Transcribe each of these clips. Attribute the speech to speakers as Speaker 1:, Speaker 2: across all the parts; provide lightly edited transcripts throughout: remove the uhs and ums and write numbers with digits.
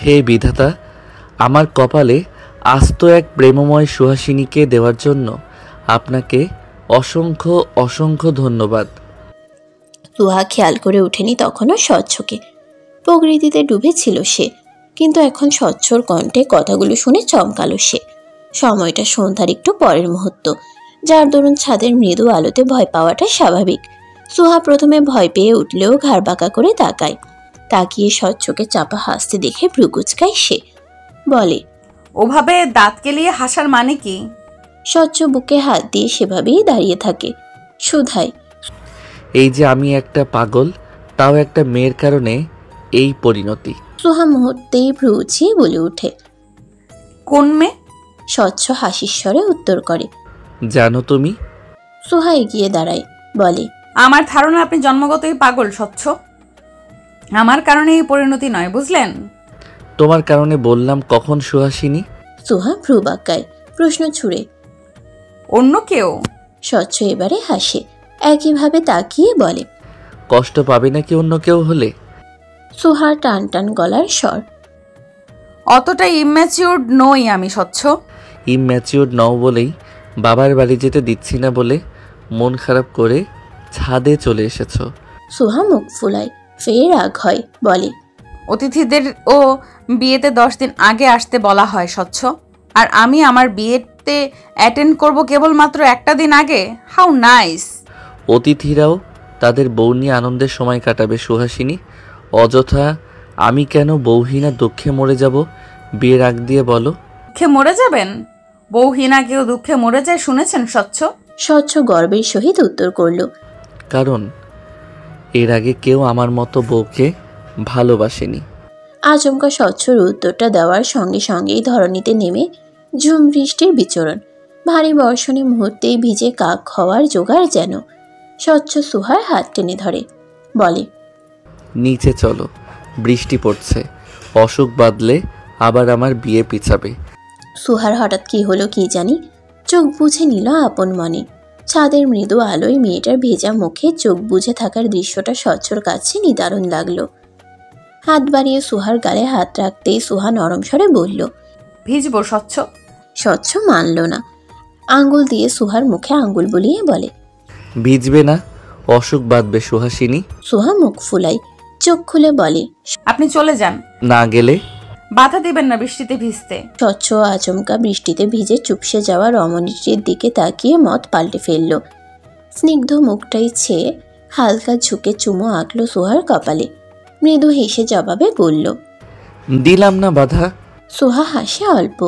Speaker 1: হে বিধাতা, আমার কপালে আস্ত এক প্রেমময় সুহাসিনীকে দেওয়ার জন্য আপনাকে অসংখ্য অসংখ্য ধন্যবাদ।
Speaker 2: সুহা খেয়াল করে ওঠেনি তখনও স্বচ্ছকে। প্রকৃতিতে ডুবেছিল সে, কিন্তু এখন স্বচ্ছর কণ্ঠে কথাগুলো শুনে চমকালো সে। সময়টা সন্ধ্যার একটু পরের মুহূর্ত, যার দরুন ছাদের মৃদু আলোতে ভয় পাওয়াটা স্বাভাবিক। সুহা প্রথমে ভয় পেয়ে উঠলেও ঘাড় বাঁকা করে তাকায়। তাকিয়ে স্বচ্ছকে চাপা হাসতে দেখে ভ্রুকুচকায় সে। বলে,
Speaker 3: ওভাবে দাঁত কেলিয়ে হাসার মানে কি?
Speaker 2: স্বচ্ছ বুকে হাত দিয়ে সেভাবেই দাঁড়িয়ে থাকে। শুধায়,
Speaker 1: এই যে আমি একটা পাগল, তাও একটা মেয়ের কারণে এই পরিণতি।
Speaker 2: সুহা মুহূর্তেই ভ্রু উঁচিয়ে বলে ওঠে,
Speaker 3: কোন মেয়ে?
Speaker 2: স্বচ্ছ হাসির স্বরে উত্তর করে,
Speaker 1: জানো তুমি?
Speaker 2: সুহা এগিয়ে দাঁড়ায়, বলে,
Speaker 3: আমার ধারণা আপনি জন্মগতই পাগল স্বচ্ছ। আমার কারণে এই পরিণতি নয়, বুঝলেন?
Speaker 1: তোমার কারণে বললাম কখন সুহাসিনী?
Speaker 2: সুহা ভ্রু বাঁকায়, প্রশ্ন ছুড়ে।
Speaker 3: অন্য কেউ?
Speaker 2: স্বচ্ছ এবারে হাসে, একইভাবে তাকিয়ে বলে,
Speaker 1: কষ্ট পাবে নাকি অন্য কেউ হলে?
Speaker 2: সুহার টান টান গলার স্বর।
Speaker 3: অতটা ইম্যাচিউরড নই আমি স্বচ্ছ।
Speaker 1: ইম্যাচিউর নও বলেই বাবার বাড়ি যেতে দিচ্ছি না বলে মন খারাপ করে ছাদে চলে এসেছো।
Speaker 2: সুহা মুখ ফুলায়, ফের রাগ হয়, বলে,
Speaker 3: অতিথিদের ও বিয়েতে 10 দিন আগে আসতে বলা হয় স্বচ্ছ, আর আমি আমার বিয়েতে অ্যাটেন্ড করব কেবলমাত্র একটা দিন আগে। How nice.
Speaker 1: অতিথিরাও তাদের বউ নিয়ে আনন্দের সময় কাটাবে সুহাসিনী। অযথা আমি কেন বউহীনা দুঃখে মরে যাব বিয়ের আগ দিয়ে বলো?
Speaker 3: দুঃখে মরে যাবেন? বউহীনা কেউ দুঃখে মরে যায় শুনেছেন স্বচ্ছ?
Speaker 2: স্বচ্ছ গর্বের সহিত উত্তর করল,
Speaker 1: কারণ এর আগে কেউ আমার মতো বউকে ভালোবাসেনি।
Speaker 2: আচমকা স্বচ্ছর উত্তরটা দেওয়ার সঙ্গে সঙ্গেই ধরণীতে নেমে ঝুম বৃষ্টির বিচরণ। ভারী বর্ষণে মুহূর্তেই ভিজে কাক হওয়ার জোগাড় যেন। স্বচ্ছ সুহার হাত টেনে ধরে, বলে,
Speaker 1: নিচে চলো, বৃষ্টি পড়ছে। অসুখ বাঁধলে আবার আমার বিয়ে পিছাবে।
Speaker 2: সুহার হঠাৎ কি হলো কি জানি, চোখ বুঝে নিল আপন মনে। ছাদের মৃদু আলোয় মেয়েটার ভেজা মুখে চোখ বুঝে থাকার দৃশ্যটা স্বচ্ছর কাছে নিদারুণ লাগলো। হাত বাড়িয়ে সুহার গালে হাত রাখতেই সুহা নরম স্বরে বলল,
Speaker 3: ভিজবো স্বচ্ছ?
Speaker 2: স্বচ্ছ মানল না, আঙ্গুল দিয়ে সুহার মুখে আঙ্গুল বুলিয়ে বলে,
Speaker 1: ভিজবে না, অসুখ বাঁধবে সুহাসিনী।
Speaker 2: সুহা মুখ ফুলাই, চোখ খুলে বলে,
Speaker 3: আপনি চলে যান।
Speaker 1: না গেলে?
Speaker 3: বাধা দিবেন না বৃষ্টিতে ভিজতে।
Speaker 2: স্বচ্ছ আচমকা বৃষ্টিতে ভিজে চুপসে যাওয়া রমণীটির দিকে তাকিয়ে মত পাল্টে ফেলল। স্নিগ্ধ মুখটাই ছেয়ে হালকা ঝুঁকে চুমো আঁকল সুহার কপালে। মৃদু হেসে জবাবে বলল,
Speaker 1: দিলাম না বাধা।
Speaker 2: সুহা হাসে অল্প,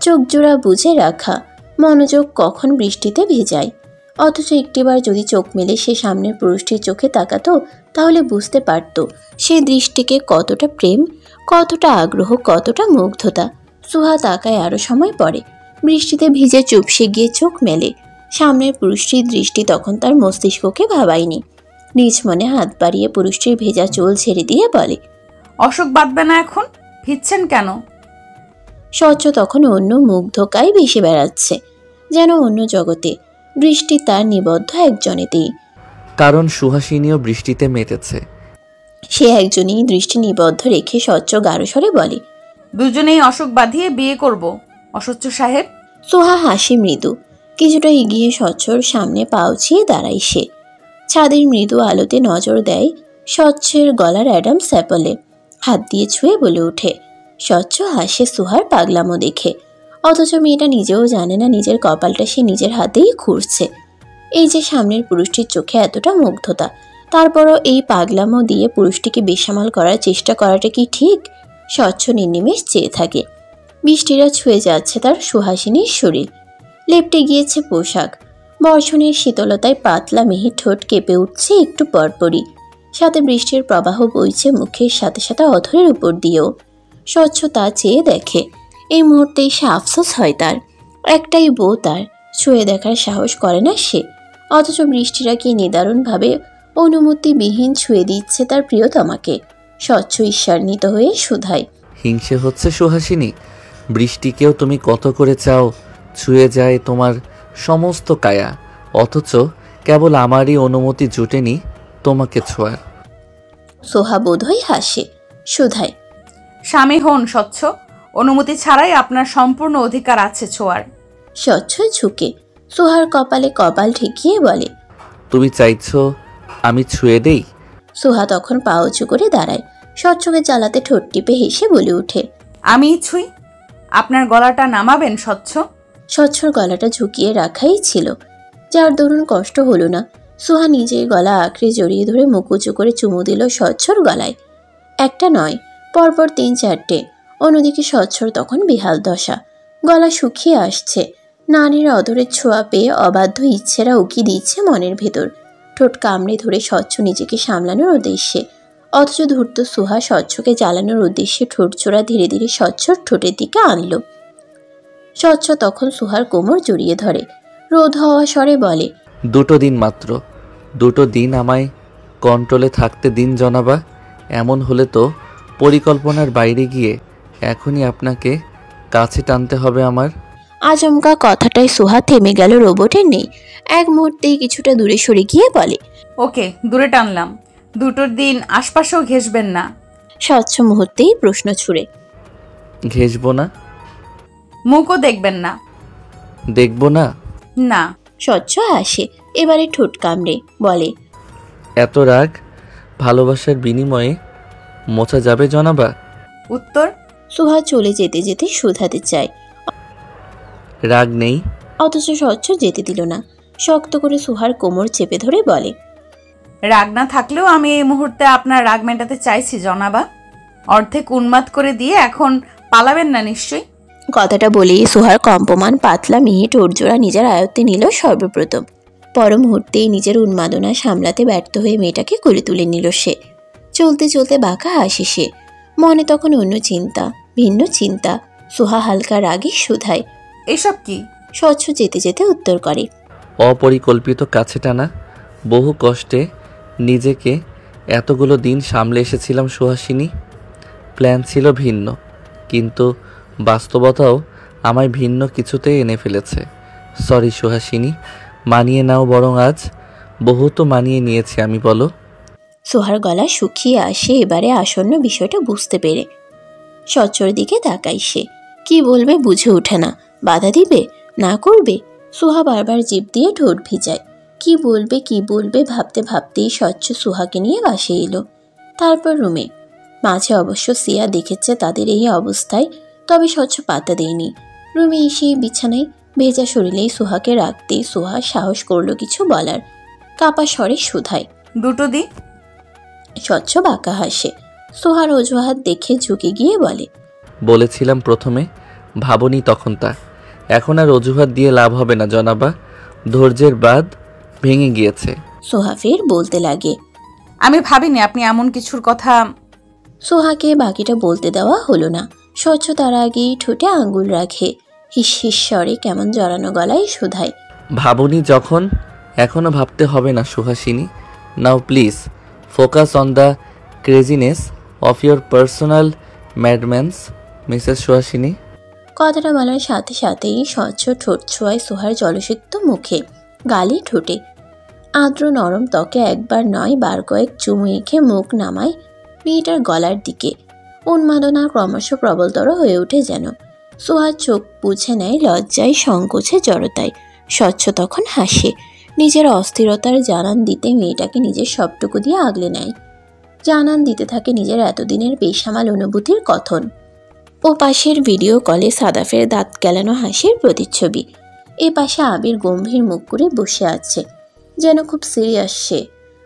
Speaker 2: চোখ জোড়া বুঝে রাখা, মনোযোগ কখন বৃষ্টিতে ভেজায়। অথচ একটিবার যদি চোখ মেলে সে সামনের পুরুষটির চোখে তাকাতো, তাহলে বুঝতে পারত সে দৃষ্টিকে কতটা প্রেম, কতটা আগ্রহ, কতটা মুগ্ধতা। সুহা তাকায় আরো সময় পরে, বৃষ্টিতে ভিজে চুপসে গিয়ে চোখ মেলে। সামনের পুরুষটির দৃষ্টি তখন তার মস্তিষ্ককে ভাবায়নি। নিজ মনে হাত বাড়িয়ে পুরুষটির ভেজা চুল ছেড়ে দিয়ে বলে,
Speaker 3: অসুখ বাঁধবে না এখন? ভিজছেন কেন?
Speaker 2: স্বচ্ছ তখন অন্য মুগ্ধকায় ভেসে বেড়াচ্ছে, যেন অন্য জগতে। বৃষ্টি তার নিবদ্ধ একজনেতেই,
Speaker 1: কারণ সুহাসিনীও বৃষ্টিতে মেতেছে।
Speaker 2: সে একজনই দৃষ্টি নিবদ্ধ রেখে স্বচ্ছ গাঢ়স্বরে বলে,
Speaker 3: দুজনেই অসুখ বাঁধিয়ে বিয়ে করব অসচ্ছ সাহেব।
Speaker 2: সুহা হাসি মৃদু, কিছুটা এগিয়ে স্বচ্ছর সামনে পাউছিয়ে দাঁড়ায় সে। ছাদের মৃদু আলোতে নজর দেয় স্বচ্ছের গলার অ্যাডাম স্যাপলে, হাত দিয়ে ছুঁয়ে বলে ওঠে। স্বচ্ছ হাসে সুহার পাগলামো দেখে, অথচ মেয়েটা নিজেও জানে না নিজের কপালটা সে নিজের হাতেই খুঁড়ছে। এই যে সামনের পুরুষটির চোখে এতটা মুগ্ধতা, তারপরও এই পাগলামো দিয়ে পুরুষটিকে বেসামাল করার চেষ্টা করাটা কি ঠিক? স্বচ্ছ নির্নিমেষ চেয়ে থাকে। বৃষ্টিরা ছুঁয়ে যাচ্ছে তার সুহাসিনীর শরীর, লেপটে গিয়েছে পোশাক। বর্ষণের শীতলতায় পাতলা মিহি ঠোঁট কেঁপে উঠছে একটু পরপরই, সাথে বৃষ্টির প্রবাহ বইছে মুখের সাথে সাথে অধরের উপর দিয়েও। স্বচ্ছ তা চেয়ে দেখে। এই মুহূর্তেই সে আফসোস হয় তার, একটাই বউ তার, ছুঁয়ে দেখার সাহস করে না সে। অথচ বৃষ্টিরা কি নিদারুণভাবে অনুমতিবিহীন ছুঁয়ে দিচ্ছে তার প্রিয়তমাকে। স্বচ্ছ ঈর্ষান্বিত হয়ে শুধায়,
Speaker 1: হিংসে হচ্ছে সুহাসিনী? বৃষ্টিকেও তুমি কত করে চাও ছুঁয়ে যায় তোমার সমস্ত কায়া, অথচ কেবল আমারই অনুমতি জুটেনি তোমাকে ছোঁয়ার।
Speaker 2: সোহা বোধহয় হাসে, শুধায়,
Speaker 3: স্বামী হন স্বচ্ছ, অনুমতি ছাড়াই আপনার সম্পূর্ণ অধিকার আছে ছোঁয়ার।
Speaker 2: স্বচ্ছ ঝুঁকে সোহার কপালে কপাল ঠেকিয়ে বলে,
Speaker 1: তুমি চাইছো আমি ছুঁয়ে দেই?
Speaker 2: সোহা তখন পা উঁচু করে দাঁড়ায়। স্বচ্ছকে জ্বালাতে ঠোঁট টিপে হেসে বলে ওঠে,
Speaker 3: আমি ছুঁই? আপনার গলাটা নামাবেন স্বচ্ছ?
Speaker 2: স্বচ্ছর গলাটা ঝুঁকিয়ে রাখাই ছিল, যার দরুন কষ্ট হলো না। সোহা নিজের গলা আঁকড়ে জড়িয়ে ধরে মুখ উঁচু করে চুমু দিল স্বচ্ছর গলায়। একটা নয়, পরপর 3-4টে। অন্যদিকে স্বচ্ছর তখন বেহাল দশা, গলা শুকিয়ে আসছে। নারীর অদরের ছোঁয়া পেয়ে অবাধ্য ইচ্ছেরা উকি দিচ্ছে মনের ভেতর। ঠোঁট কামড়ে ধরে স্বচ্ছ নিজেকে সামলানোর উদ্দেশ্যে, অথচ ধূর্ত সোহা স্বচ্ছকে জ্বালানোর উদ্দেশ্যে ঠোঁট ছোড়া ধীরে ধীরে স্বচ্ছর ঠোঁটের দিকে আনলো। স্বচ্ছ তখন সোহার কোমর জড়িয়ে ধরে, রোধ হওয়া স্বরে বলে,
Speaker 1: 2 দিন মাত্র, 2 দিন আমায় কন্ট্রোলে থাকতে দিন জনাবা। এমন হলে তো পরিকল্পনার বাইরে গিয়ে এখনই আপনাকে কাছে টানতে হবে আমার।
Speaker 2: আচমকা কথাটায় সোহা থেমে গেল রোবটের নেই। এক মুহূর্তেই কিছুটা দূরে সরে গিয়ে বলে,
Speaker 3: ওকে, দূরে টানলাম। 2 দিন আশপাশেও ঘেসবেন না।
Speaker 2: স্বচ্ছ মুহূর্তেই প্রশ্ন ছুড়ে,
Speaker 1: ঘেসবো না?
Speaker 3: মুখও দেখবেন না?
Speaker 1: দেখবো না?
Speaker 3: না।
Speaker 2: স্বচ্ছ হাসে, এবারে ঠোঁট কামড়ে বলে,
Speaker 1: এত রাগ ভালোবাসার বিনিময়ে মোছা যাবে জনাবা?
Speaker 3: উত্তর?
Speaker 2: সোহা চলে যেতে যেতে শুধাতে চায়,
Speaker 1: রাগ নেই?
Speaker 2: অথচ স্বচ্ছ যেতে দিল না। শক্ত করে সোহার কোমর চেপে ধরে বলে,
Speaker 3: রাগ না থাকলেও আমি এই মুহূর্তে আপনার রাগ মেটাতে চাইছি জনাবা। অর্ধেক উন্মাদ করে দিয়ে এখন পালাবেন না নিশ্চয়ই?
Speaker 2: কথাটা বলেই সোহার কম্পমান পাতলা মিহি ঠোঁটজোড়া নিজের আয়ত্তে নিল সর্বপ্রথম। পর মুহূর্তেই নিজের উন্মাদনা সামলাতে ব্যর্থ হয়ে মেয়েটাকে কোলে তুলে নিল সে। চলতে চলতে বাঁকা হাসে সে, মনে তখন অন্য চিন্তা, ভিন্ন চিন্তা। সোহা হালকা রাগে শুধায়,
Speaker 3: এসব কি?
Speaker 2: স্বচ্ছ যেতে যেতে উত্তর করে,
Speaker 1: অপরিকল্পিত কাছে টানা। বহু কষ্টে নিজেকে এতগুলো দিন সামলে এসেছিলাম সুহাসিনী। প্ল্যান ছিল ভিন্ন, কিন্তু বাস্তবতাও আমায় ভিন্ন কিছুতেই এনে ফেলেছে। সরি সুহাসিনী, মানিয়ে নাও বরং আজ। বহু তো মানিয়ে নিয়েছি আমি, বলো।
Speaker 2: সোহার গলা শুকিয়ে আসে এবারে আসন্ন বিষয়টা বুঝতে পেরে। স্বচ্ছর দিকে তাকাই সে, কি বলবে বুঝে ওঠে না। বাধা দিবে, না করবে? সোহা বারবার জিভ দিয়ে ঠোঁট ভিজায়। কি বলবে ভাবতে ভাবতেই স্বচ্ছ সোহাকে নিয়ে বাসে এলো, তারপর রুমে। মাঝে অবশ্য সিয়া দেখেছে তাদের এই অবস্থায়, তবে স্বচ্ছ পাত্তা দেয়নি। রুমে এসেই বিছানায় ভেজা শরীরেই সোহাকে রাখতেই সোহা সাহস করলো কিছু বলার। কাপা স্বরে শুধায়,
Speaker 3: 2 দিন?
Speaker 2: স্বচ্ছ বাঁকা হাসে, সোহার অজুহাত দেখে ঝুঁকে গিয়ে বলে,
Speaker 1: বলেছিলাম প্রথমে, ভাবনি তখন তা। এখন আর অজুহাত দিয়ে লাভ হবে না জনাবা, ধৈর্যের বাঁধ ভেঙে গিয়েছে।
Speaker 2: সোহা ফের বলতে লাগে,
Speaker 3: আমি ভাবিনি আপনি এমন কিছুর কথা।
Speaker 2: সোহাকে বাকিটা বলতে দেওয়া হলো না। স্বচ্ছ তার আগেই ঠোঁটে আঙ্গুল রাখে, হিস হিস স্বরে কেমন জড়ানো গলায় শোধায়,
Speaker 1: ভাবনি যখন এখনও ভাবতে হবে না Suhasini. Now please focus on the craziness of your personal madman's Mrs Suhasini.
Speaker 2: কথাটা বলার সাথে সাথেই স্বচ্ছ ঠোঁট ছোঁয়ায় সোহার জলসিক্ত মুখে, গালে, ঠোঁটে। আর্দ্র নরম ত্বকে একবার নয় বার কয়েক চুমু এঁকে মুখ নামায় মেয়েটার গলার দিকে। উন্মাদনা ক্রমশ প্রবলতর হয়ে ওঠে যেন। সোহার চোখ বুঝে নেয় লজ্জায়, সংকোচে, জড়তায়। স্বচ্ছ তখন হাসে, নিজের অস্থিরতার জানান দিতে মেয়েটাকে নিজের সবটুকু দিয়ে আগলে নেয়। জানান দিতে থাকে নিজের এতদিনের বেসামাল অনুভূতির কথন। ও পাশের ভিডিও কলে সাদাফের দাঁত কেলানো হাসির প্রতিচ্ছবি। এ পাশে আবির গম্ভীর মুখ করে বসে আছে, যেন খুব সিরিয়াস সে।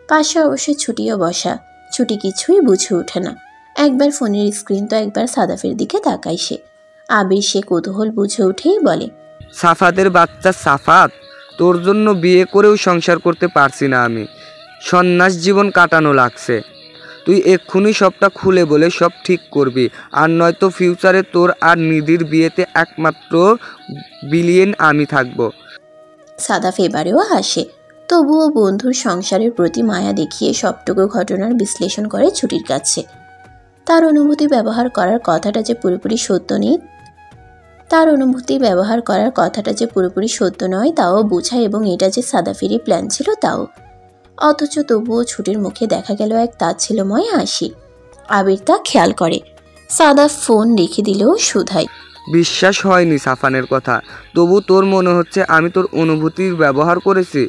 Speaker 2: পাশে অবশ্য ছুটিও বসা। ছুটি কিছুই বুঝে ওঠে না। একবার ফোনের স্ক্রিন তো একবার সাদাফের দিকে তাকায় সে। আবির সে কৌতূহল বুঝে উঠেই বলে,
Speaker 4: সাফাতের বাচ্চা সাফাত, তোর জন্য বিয়ে করেও সংসার করতে পারছি না আমি। সন্ন্যাস জীবন কাটানো লাগছে। তুই এক্ষুনি সবটা খুলে বলে সব ঠিক করবি, আর নয়তো ফিউচারে তোর আর নিধির বিয়েতে একমাত্র বিলিয়েন আমি থাকবো।
Speaker 2: সাদাফ এবারেও হাসে, তবুও বন্ধুর সংসারের প্রতি মায়া দেখিয়ে সবটুকু ঘটনার বিশ্লেষণ করে ছুটির কাছে। তার অনুভূতি ব্যবহার করার কথাটা যে পুরোপুরি সত্য নয় তাও বোঝায়, এবং এটা যে সাদাফেরই প্ল্যান ছিল তাও। অথচ তবুও ছুটির মুখে দেখা গেল এক তাচ্ছিল্যময় হাসি। আবির তা খেয়াল করে। সাদা ফোন রেখে দিল সুধাই।
Speaker 4: বিশ্বাস হয়নি সাফানের কথা, তবু তোর মনে হচ্ছে আমি তোর অনুভূতির ব্যবহার করেছি।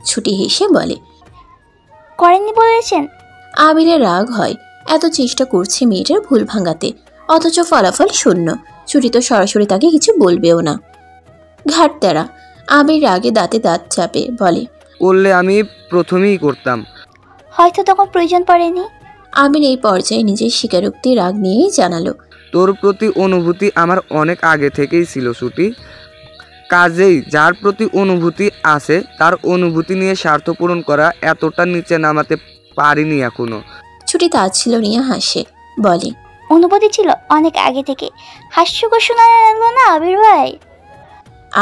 Speaker 2: ছুটি হেসে বলে।
Speaker 5: করেননি বলেছেন?
Speaker 2: আবিরের রাগ হয়, এত চেষ্টা করছে মেয়েটার ভুল ভাঙাতে, অথচ ফলাফল শূন্য। ছুটি তো সরাসরি তাকে কিছু বলবেও না। ঘাট তেরা। আবির রাগে দাঁতে দাঁত চাপে বলে,
Speaker 4: করলে আমি প্রথমেই করতাম।
Speaker 5: হয়তো তখন প্রয়োজন পড়েনি।
Speaker 2: আবির এই পর্যায়ে নিজের স্বীকারোক্তি রাগ নিয়েই জানালো,
Speaker 4: তোর প্রতি অনুভূতি আমার অনেক আগে থেকেই ছিল ছুটি। কাজেই যার প্রতি অনুভূতি আছে তার অনুভূতি নিয়ে স্বার্থ পূরণ করা এতটা নিচে নামাতে পারিনি এখনো।
Speaker 2: ছুটি তাচ্ছিল্য নিয়ে হাসে, বলে,
Speaker 5: অনুভূতি ছিল অনেক আগে থেকে। হাস্যকর শোনা গেল না আবির ভাই?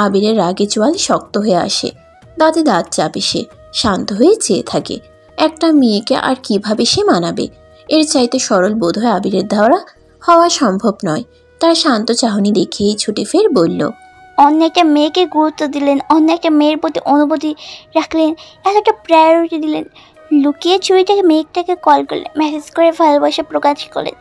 Speaker 2: আবিরের রাগে চোয়াল শক্ত হয়ে আসে, দাঁতে দাঁত চাপে সে শান্ত হয়ে চেয়ে থাকে। একটা মেয়েকে আর কিভাবে সে মানাবে? এর চাইতে সরল বোধ হয় আবিরের দ্বারা হওয়া সম্ভব নয়। তার শান্ত চাহনি দেখিয়েই ছুটে ফের বলল,
Speaker 5: অন্য একটা মেয়েকে গুরুত্ব দিলেন, অন্য একটা মেয়ের প্রতি অনুভূতি রাখলেন, এতটা প্রায়োরিটি দিলেন, লুকিয়ে চুরিটাকে মেয়েটাকে কল করলেন, মেসেজ করে ভালোবাসা প্রকাশ করলেন।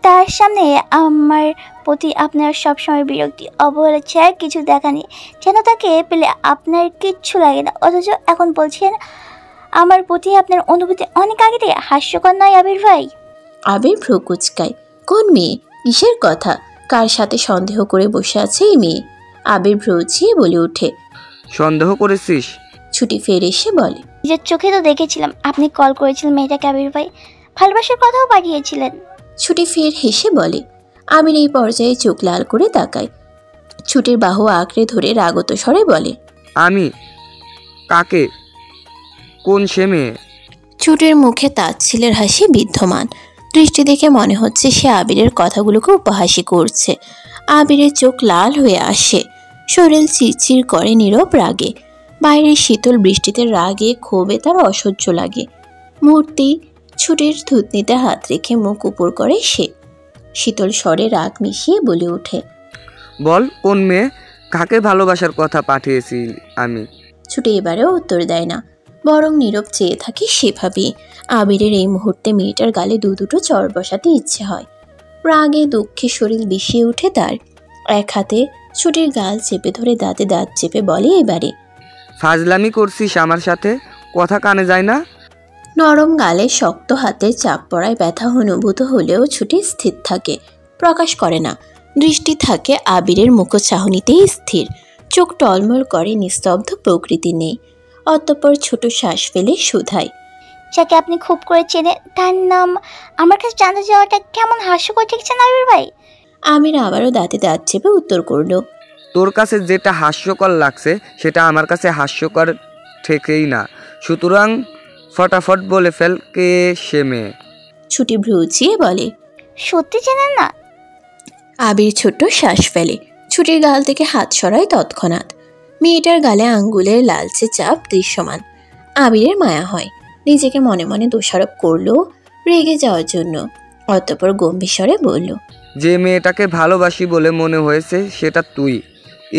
Speaker 5: তার সামনে আমার প্রতি আপনার সবসময় বিরক্তি, অবহেলা ছাড়া কিছু দেখানি, যেন তাকে পেলে আপনার কিচ্ছু লাগে না। অথচ এখন বলছেন আমার প্রতি আপনার অনুভূতি অনেক আগে থেকে। হাস্যকর নয় আবির ভাই?
Speaker 2: আবির ভ্রু কুচকায়। কোন মেয়ে? কিসের কথা? কার সাথে সন্দেহ করে বসে আছে এই মেয়ে? আবির ভ্রু উঁচিয়ে বলে ওঠে,
Speaker 4: সন্দেহ করেছিস?
Speaker 2: ছুটি ফের এসে বলে,
Speaker 5: নিজের চোখে তো দেখেছিলাম আপনি কল করেছিলেন মেয়েটাকে আবির ভাই, ভালোবাসার কথাও পাঠিয়েছিলেন।
Speaker 2: ছুটি ফের হেসে বলে। আবির এই পর্যায়ে চোখ লাল করে তাকায়। ছুটির বাহু আঁকড়ে ধরে রাগত স্বরে বলে,
Speaker 4: আমি? কাকে? কোন সে মেয়ে?
Speaker 2: ছুটির মুখে তাচ্ছিলের হাসি বিদ্যমান। দৃষ্টি দেখে মনে হচ্ছে সে আবিরের কথাগুলোকে উপহাসী করছে। আবিরের চোখ লাল হয়ে আসে, শরীর চিরচির করে নীরব রাগে। বাইরের শীতল বৃষ্টিতে রাগে ক্ষোভে তার অসহ্য লাগে। মুহূর্তেই ছুটির থুতনিতে হাত রেখে মুখ উপর করে সে শীতল স্বরে রাগ মিশিয়ে বলে ওঠে,
Speaker 4: বল কোন মেয়ে, কাকে ভালোবাসার কথা পাঠিয়েছি আমি?
Speaker 2: ছুটি এবারেও উত্তর দেয় না, বরং নীরব চেয়ে থাকে সেভাবেই। আবিরের এই মুহূর্তে মেয়েটার গালে দুটো চড় বসাতে ইচ্ছে হয়। রাগে দুঃখে শরীর বিষিয়ে ওঠে তার। এক হাতে ছুটির গাল চেপে ধরে দাঁতে দাঁত চেপে বলে এবারে,
Speaker 4: ফাজলামি করছিস আমার সাথে? কথা কানে যায় না?
Speaker 2: নরম গালে শক্ত হাতে চাপ পড়ায় ব্যথা অনুভূত হলেও ছুটি স্থির থাকে, প্রকাশ করে না। দৃষ্টি থাকে আবিরের মুখচাহনিতেই স্থির। চোখ টলমল করে, নিস্তব্ধ প্রকৃতি নেই। অতঃপর ছোট শ্বাস ফেলে শুধায়,
Speaker 5: যাকে আপনি খুব করে চেনেন তার নাম আমার কাছে জানতে যাওয়াটা কেমন হাস্যকর ঠেকছেন আবির ভাই?
Speaker 2: আমির আবারও দাঁতে দাঁত চেপে উত্তর করল,
Speaker 4: তোর কাছে যেটা হাস্যকর লাগছে সেটা আমার কাছে হাস্যকর ঠেকেই না। সুতরাং ফটাফট বলে ফেল, কে সে মেয়ে?
Speaker 2: ছুটি ভ্রু উঁচিয়ে বলে।
Speaker 5: সত্যি চেনেন না?
Speaker 2: আবির ছোট্ট শ্বাস ফেলে, ছুটির গাল থেকে হাত সরায় তৎক্ষণাৎ। মেয়েটার গালে আঙ্গুলের লালচে চাপ দৃশ্যমান। আবিরের মায়া হয়, নিজেকে মনে মনে দোষারোপ করলো রেগে যাওয়ার জন্য। অতঃপর গম্ভীর স্বরে বলল,
Speaker 4: যে মেয়েটাকে ভালোবাসি বলে মনে হয়েছে সেটা তুই।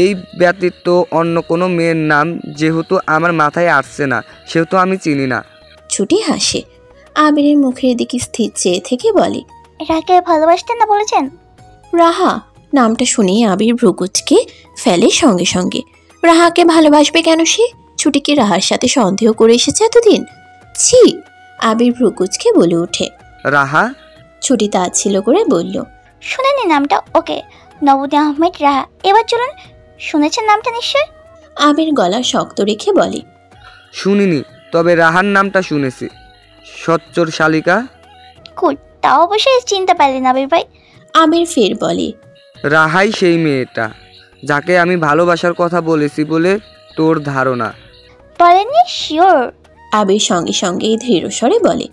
Speaker 4: এই ব্যতীত অন্য কোনো মেয়ের নাম যেহেতু আমার মাথায় আসছে না, সেহেতু আমি চিনি না।
Speaker 2: ছুটি হাসে, আবিরের মুখের দিকে স্থির চেয়ে থেকে বলে,
Speaker 5: রাকে ভালোবাসতেন না বলেছেন?
Speaker 2: রাহা। নামটা শুনেই আবির ভ্রুকুচকে ফেলে সঙ্গে সঙ্গে। রাহাকে ভালোবাসবে কেন সে? ছুটিকে রাহার সাথে সন্দেহ করে এসেছে এতদিন? ছি! আবির ভ্রুকুচকে বলে ওঠে।
Speaker 4: রাহা?
Speaker 2: ছুটি তাচ্ছিল করে বলল,
Speaker 5: শুনেনি নামটা? ওকে, নবদী আহমেদ রাহা। এবার চলুন, শুনেছেন নামটা নিশ্চয়?
Speaker 2: আবির গলা শক্ত রেখে বলে,
Speaker 4: শুনিনি, তবে রাহার নামটা শুনেছি। সচ্চর শালিকা।
Speaker 5: কুল, তাও অবশ্যই চিনতে পারলেন আবির ভাই?
Speaker 2: আবির ফের বলে,
Speaker 4: রাহাই সেই মেয়েটা যাকে আমি ভালোবাসার কথা বলেছি বলে তোর ধারণা?
Speaker 5: বলেননি? শিওর?
Speaker 2: আবির সঙ্গে সঙ্গে দৃঢ় স্বরে বলে,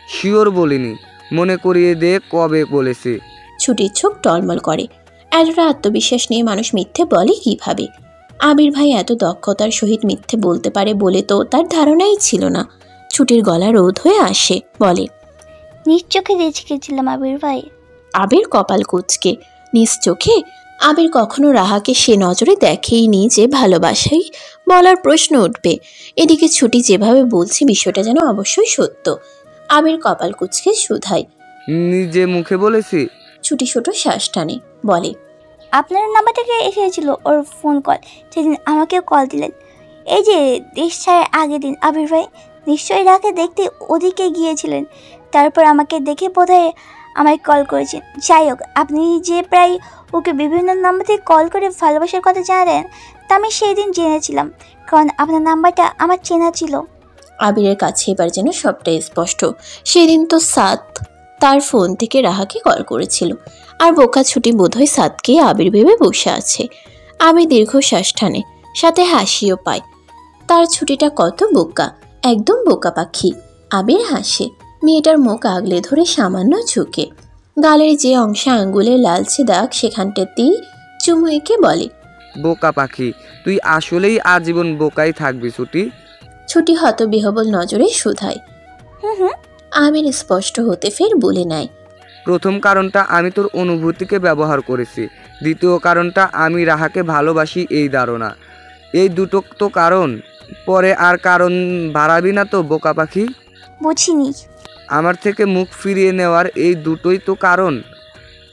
Speaker 4: শিওর বলিনি, মনে করিয়ে দে কবে বলেছি।
Speaker 2: ছুটির চোখ টলমল করে। এতটা আত্মবিশ্বাস নিয়ে মানুষ মিথ্যে বলে কিভাবে? আবির ভাই এত দক্ষতার সহিত মিথ্যে বলতে পারে বলে তো তার ধারণাই ছিল না। ছুটির গলা রোধ হয়ে আসে, বলে,
Speaker 5: নিজ চোখে দেখেছিলাম আবির ভাই।
Speaker 2: আবির কপাল কুঁচকে। নিজ চোখে? আবির কখনো রাহাকে সে নজরে দেখেইনি যে ভালোবাসাই বলার প্রশ্ন উঠবে। এদিকে ছুটি যেভাবে বলছে বিষয়টা যেন অবশ্যই সত্য। আবির কপাল কুঁচকে শুধায়,
Speaker 4: নিজে মুখে বলেছি?
Speaker 2: ছুটি ছোট শ্বাস টানে, বলে,
Speaker 5: আপনার নাম্বার থেকে এসেছিল ওর ফোন কল, সেদিন আমাকেও কল দিলেন। এই যে দেশ ছাড়ার আগের দিন আবির ভাই নিশ্চয়ই রাকে দেখতে ওদিকে গিয়েছিলেন, তারপর আমাকে দেখে বোধহয় আমায় কল করেছেন। যাই হোক, আপনি যে প্রায় ওকে বিভিন্ন নাম্বার থেকে কল করে ভালোবাসার কথা জানালেন, তা আমি সেই দিন জেনেছিলাম, কারণ আপনার নাম্বারটা আমার চেনা ছিল।
Speaker 2: আবিরের কাছে এবার যেন সবটাই স্পষ্ট। সেদিন তো সাদ তার ফোন থেকে রাহাকে কল করেছিল, আর বোকা ছুটি বোধহয় সাদকে আবির ভেবে বসে আছে। আবির দীর্ঘশ্বাস টানে, সাথে হাসিও পায়। তার ছুটিটা কত বোকা, একদম বোকা পাখি। আবির হাসে, মেয়েটার মুখ আগলে ধরে সামান্য ঝুঁকে, গালের যে অংশে আঙ্গুলের লালচে দাগ সেখানটাতেই চুমু এঁকে বলে,
Speaker 4: বোকা পাখি, তুই আসলেই আজীবন বোকাই থাকবি ছুটি।
Speaker 2: ছুটি হতবিহবল নজরে শুধায়। আবির স্পষ্ট হতে ফের বলে নেয়,
Speaker 4: প্রথম কারণটা আমি তোর অনুভূতিকে ব্যবহার করেছি, দ্বিতীয় কারণটা আমি রাহাকে ভালোবাসি এই ধারণা। এই দুটো তো কারণ, পরে আর কারণ বাড়াবি না তো বোকা পাখি।
Speaker 5: বুঝিনি।
Speaker 4: আমার থেকে মুখ ফিরিয়ে নেওয়ার এই দুটোই তো কারণ,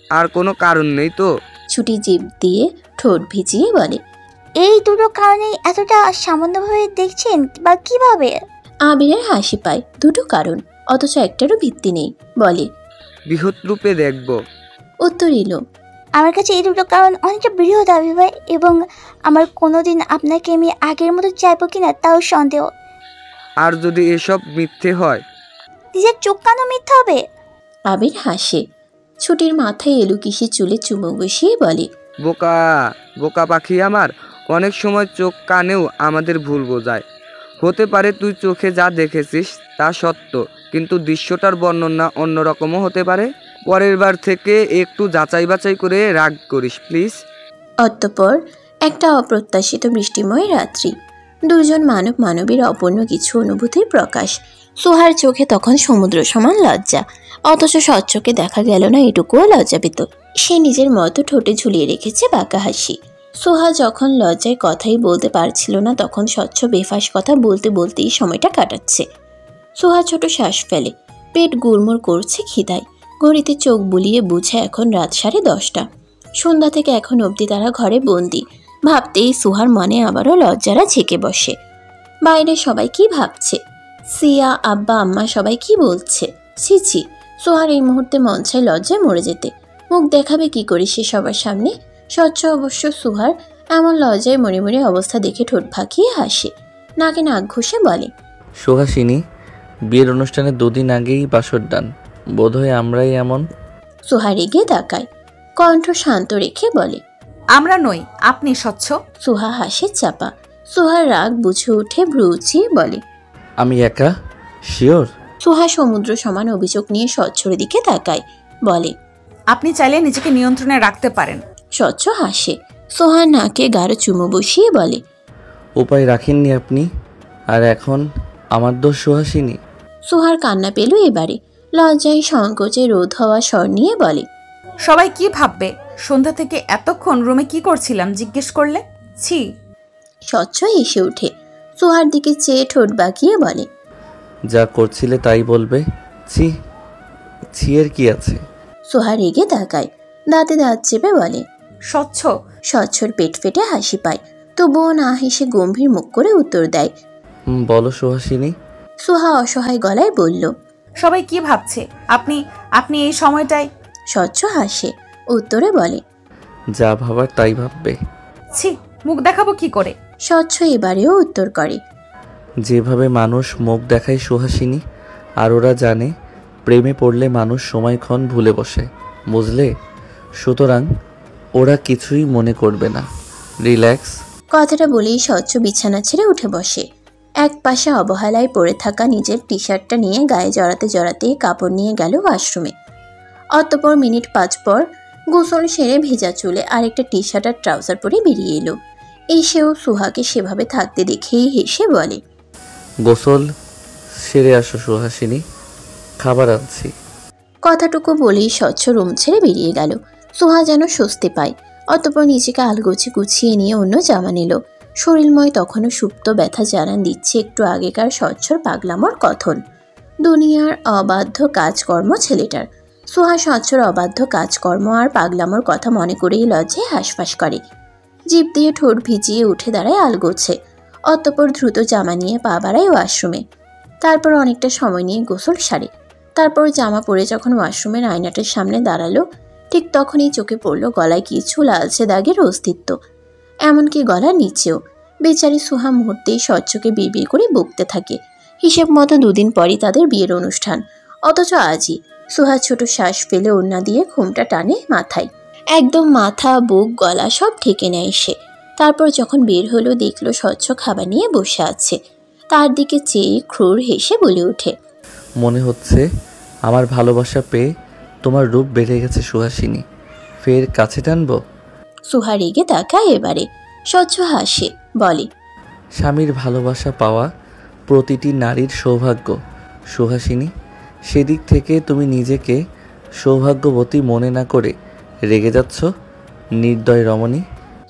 Speaker 4: আর কোনো কারণ নেই তো।
Speaker 2: ছুটি জিভ দিয়ে ঠোঁট ভিজিয়ে বলে,
Speaker 5: এই দুটো কারণেই এতটা সামান্যভাবে দেখছেন বা কিভাবে?
Speaker 2: আবিরের হাসি পায়। দুটো কারণ, অথচ একটারও ভিত্তি নেই। বলে,
Speaker 4: বৃহৎ রূপে দেখব।
Speaker 2: উত্তর এলো,
Speaker 5: আমার কাছে এই দুটো কারণ অনেকটা বৃহৎ আবির ভাই, এবং আমার কোনোদিন আপনাকে আমি আগের মতো চাইবো কিনা তাও সন্দেহ।
Speaker 4: আর যদি এসব মিথ্যে হয়?
Speaker 5: নিজের চোখ কেন মিথ্যা হবে?
Speaker 2: আবির হাসে, ছুটির মাথায় এলু কিসে চুলে চুমু বসিয়ে বলে,
Speaker 4: বোকা বোকা পাখি আমার, অনেক সময় চোখ কানেও আমাদের ভুল বোঝায়। হতে পারে তুই চোখে যা দেখেছিস তা সত্য, কিন্তু দৃশ্যটার বর্ণনা অন্যরকমও হতে পারে। পরের বার থেকে একটু যাচাই বাছাই করে রাগ করিস প্লিজ।
Speaker 2: অতঃপর একটা অপ্রত্যাশিত বৃষ্টিময় রাত্রি, দুজন মানব মানবীর অপূর্ণ কিছু অনুভূতির প্রকাশ। সোহার চোখে তখন সমুদ্র সমান লজ্জা, অথচ স্বচ্ছকে দেখা গেল না এটুকুও লজ্জাবিত। সে নিজের মতো ঠোঁটে ঝুলিয়ে রেখেছে বাঁকা হাসি। সোহা যখন লজ্জায় কথাই বলতে পারছিল না, তখন স্বচ্ছ বেফাস কথা বলতে বলতেই সময়টা কাটাচ্ছে। সোহা ছোট শ্বাস ফেলে, পেট গুড়মুড় করছে খিদায়। ঘড়িতে চোখ বুলিয়ে বুঝে এখন রাত 10:30। সন্ধ্যা থেকে এখন অবধি তারা ঘরে বন্দি। ভাবতেই সোহার মনে আবারও লজ্জারা ঝেঁকে বসে। বাইরে সবাই কি ভাবছে, সিয়া, আব্বা, আম্মা সবাই কি বলছে। ছি ছি, সোহার এই মুহূর্তে মন চায় লজ্জায় মরে যেতে। মুখ দেখাবে কি করে সে সবার সামনে? স্বচ্ছ অবশ্য সোহার এমন লজ্জায় মরে মরে অবস্থা দেখে ঠোঁট ফাঁকিয়ে হাসে, নাকে নাক ঘষে বলে,
Speaker 1: সুহাসিনী, বিয়ের অনুষ্ঠানে 2 দিন আগেই বাসর ডান, বোধহয় আমরাই এমন।
Speaker 2: সোহা রেগে তাকায়, কণ্ঠ শান্ত রেখে বলে,
Speaker 3: আমরা নই, আপনি স্বচ্ছ।
Speaker 2: সোহা হাসে চাপা। সোহার রাগ বুঝে উঠে ভ্রু উঁচিয়ে বলে,
Speaker 1: আমি একা? শিওর?
Speaker 2: সোহা সমুদ্র সমান অভিযোগ নিয়ে স্বচ্ছর দিকে তাকায়, বলে,
Speaker 3: আপনি চাইলে নিজেকে নিয়ন্ত্রণে রাখতে পারেন।
Speaker 2: স্বচ্ছ হাসে। সোহার নাকে গাঢ় চুমু বসিয়ে বলে,
Speaker 1: উপায় রাখেননি আপনি, আর এখন আমার দোষ সুহাসিনী?
Speaker 2: সোহার কান্না পেল এবারে। লজ্জায় সংকোচে রোধ হওয়া স্বর নিয়ে বলে,
Speaker 3: সবাই কি ভাববে? সন্ধ্যা থেকে এতক্ষণ রুমে কি করছিলাম জিজ্ঞেস করলে? ছি।
Speaker 2: স্বচ্ছ এসে উঠে সোহার দিকে চেয়ে ঠোঁট বাঁকিয়ে বলে,
Speaker 1: যা করছিলে তাই বলবে? ছি, ছিয়ের কি আছে?
Speaker 2: সোহা রেগে তাকায়, দাঁতে দাঁত চেপে বলে,
Speaker 3: স্বচ্ছ।
Speaker 2: স্বচ্ছর পেট ফেটে হাসি পায়, তবুও না হেসে গম্ভীর মুখ করে উত্তর দেয়।
Speaker 1: বলো সুহাসিনী।
Speaker 2: সোহা অসহায় গলায় বলল,
Speaker 3: সবাই কি ভাবছে? আপনি আপনি এই সময়টায়?
Speaker 2: স্বচ্ছ হাসে, উত্তরে বলে,
Speaker 1: যা ভাবার তাই ভাববে।
Speaker 3: ছি, মুখ দেখাবো কি করে?
Speaker 2: স্বচ্ছ এবারেও উত্তর করে,
Speaker 1: যেভাবে মানুষ মুখ দেখায় সুহাসিনী, আর ওরা জানে প্রেমে পড়লে মানুষ সময়ক্ষণ ভুলে বসে, বুঝলে? সুতরাং ওরা কিছুই মনে করবে না, রিল্যাক্স।
Speaker 2: কথাটা বলেই স্বচ্ছ বিছানা ছেড়ে উঠে বসে। এক পাশে অবহেলায় পড়ে থাকা নিজের টি শার্টটা নিয়ে গায়ে জড়াতে জড়াতে কাপড় নিয়ে গেল ওয়াশরুমে। অতঃপর মিনিট 5 পর গোসল সেরে ভেজা চুলে আরেকটা টি শার্ট আর ট্রাউজার পরে বেরিয়ে এলো। এসেও সুহাকে সেভাবে থাকতে দেখেই হেসে বলে,
Speaker 1: গোসল সেরে আসো সুহাসিনী, খাবার আনছি।
Speaker 2: কথাটুকু বলেই স্বচ্ছ রুম ছেড়ে বেরিয়ে গেল। সুহা যেন স্বস্তি পায়। অতঃপর নিজেকে আলগোছে গুছিয়ে নিয়ে অন্য জামা নিল। শরীরময় তখনও সুপ্ত ব্যথা জানান দিচ্ছে একটু আগেকার স্বচ্ছর পাগলামোর কথন। দুনিয়ার অবাধ্য কাজকর্ম ছেলেটার। সুহা স্বচ্ছর অবাধ্য কাজকর্ম আর পাগলামোর কথা মনে করেই লজ্জায় হাঁসফাঁস করে। জিভ দিয়ে ঠোঁট ভিজিয়ে উঠে দাঁড়ায় আলগোছে। অতঃপর দ্রুত জামা নিয়ে পা বাড়ায় ওয়াশরুমে। তারপর অনেকটা সময় নিয়ে গোসল সারে। তারপর জামা পরে যখন ওয়াশরুমের আয়নাটার সামনে দাঁড়ালো, ঠিক তখনই চোখে পড়ল গলায় কিছু লালচে দাগের অস্তিত্ব, এমনকি গলার নিচেও। বেচারি সুহা মুহূর্তেই স্বচ্ছকে বিড়বিড় করে বকতে থাকে। হিসেব মতো 2 দিন পরই তাদের বিয়ের অনুষ্ঠান, অথচ আজই সুহা ছোট শ্বাস ফেলে ওড়না দিয়ে ঘুমটা টানে মাথায়। একদম মাথা, বুক, গলা সব ঢেকে নেয় সে। তারপর যখন বের হলো, দেখলো স্বচ্ছ খাবার নিয়ে বসে আছে। তার দিকে চেয়ে ক্রূর হেসে বলে ওঠে,
Speaker 1: মনে হচ্ছে আমার ভালোবাসা পেয়ে তোমার রূপ বেড়ে গেছে সুহাসিনী, ফের কাছে টানবো?
Speaker 2: সুহা রেগে তাকায় এবারে। স্বচ্ছ হাসে, বলে,
Speaker 1: স্বামীর ভালোবাসা পাওয়া প্রতিটি নারীর সৌভাগ্য সুহাসিনী। সেদিক থেকে তুমি নিজেকে সৌভাগ্যবতী মনে না করে রেগে যাচ্ছ নির্দয় রমণী।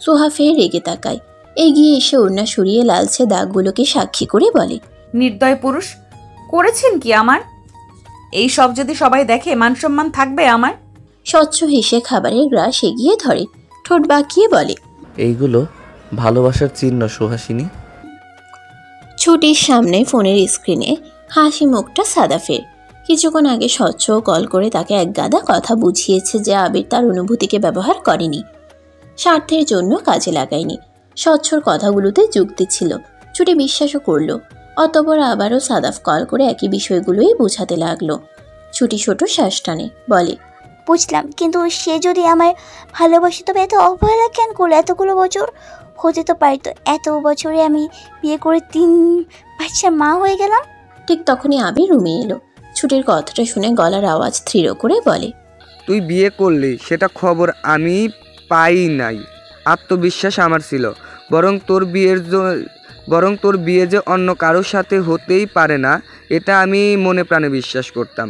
Speaker 2: সুহা ফের রেগে তাকায়। এগিয়ে এসে ওড়না সরিয়ে লালচে দাগগুলোকে সাক্ষী করে বলে,
Speaker 3: নির্দয় পুরুষ করেছেন কি আমার? এই সব যদি সবাই দেখে মান সম্মান থাকবে আমার?
Speaker 2: স্বচ্ছ হেসে খাবারের গ্রাস এগিয়ে ধরে, ঠোঁট বাঁকিয়ে বলে,
Speaker 1: এইগুলো ভালোবাসার চিহ্ন সুহাসিনী।
Speaker 2: ছুটির সামনে ফোনের স্ক্রিনে হাসি মুখটা সাদা ফের। কিছুক্ষণ আগে স্বচ্ছ কল করে তাকে এক গাদা কথা বুঝিয়েছে যে আবির তার অনুভূতিকে ব্যবহার করেনি, স্বার্থের জন্য কাজে লাগায়নি। স্বচ্ছর কথাগুলোতে যুক্তি ছিল, ছুটি বিশ্বাসও করলো। অতঃপর আবারও সাদাফ কল করে একই বিষয়গুলোই বোঝাতে লাগলো। ছুটি ছোট শ্বাস টানে, বলে,
Speaker 5: বুঝলাম, কিন্তু সে যদি আমায় ভালোবাসে তবে এত অবহেলা কেন করলো? এতগুলো বছর হতে তো পারতো। এত বছরে আমি বিয়ে করে 3 বাচ্চার মা হয়ে গেলাম।
Speaker 2: ঠিক তখনই আবির রুমে এলো। ছুটির কথাটা শুনে গলার আওয়াজ দৃঢ় করে বলে,
Speaker 4: তুই বিয়ে করলি সেটা খবর আমি পাই নাই। আত্মবিশ্বাস আমার ছিল, বরং তোর বিয়ে যে অন্য কারোর সাথে হতেই পারে না এটা আমি মনে প্রাণে বিশ্বাস করতাম।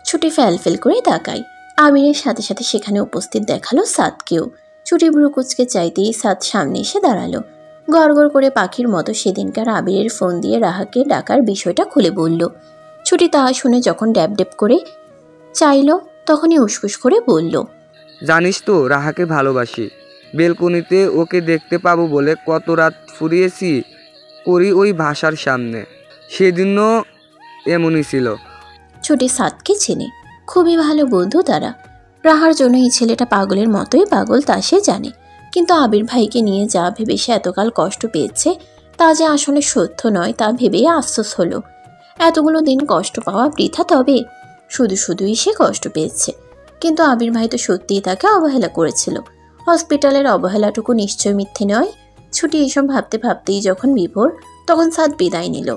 Speaker 2: ছুটি ফ্যালফেল করে তাকায়। আবিরের সাথে সাথে সেখানে উপস্থিত দেখালো সাদকেও। ছুটি ভ্রু কুচকে চাইতেই সাদ সামনে এসে দাঁড়ালো। গড়গড় করে পাখির মতো সেদিনকার আবিরের ফোন দিয়ে রাহাকে ডাকার বিষয়টা খুলে বলল। ছুটি তাহা শুনে যখন ড্যাব ড্যাব করে চাইল, তখনই উসকুস করে বলল,
Speaker 4: জানিস তো রাহাকে ভালোবাসি। বেলকনিতে ওকে দেখতে পাবো বলে কত রাত ফুরিয়েছি করি ওই ভাষার সামনে। সেদিনও এমনই ছিল।
Speaker 2: ছুটি সাদকে চেনে, খুবই ভালো বন্ধু তারা। রাহার জন্য এই ছেলেটা পাগলের মতোই পাগল তা সে জানে, কিন্তু আবির ভাইকে নিয়ে যা ভেবে সে এতকাল কষ্ট পেয়েছে তা যে আসলে সত্য নয় তা ভেবেই আফসোস হলো। এতগুলো দিন কষ্ট পাওয়া বৃথা, তবে শুধু শুধুই সে কষ্ট পেয়েছে। কিন্তু আবির ভাই তো সত্যিই তাকে অবহেলা করেছিল। হসপিটালের অবহেলাটুকু নিশ্চয় মিথ্যে নয়। ছুটি এসব ভাবতে ভাবতেই যখন বিভোর, তখন সাদ বিদায় নিল।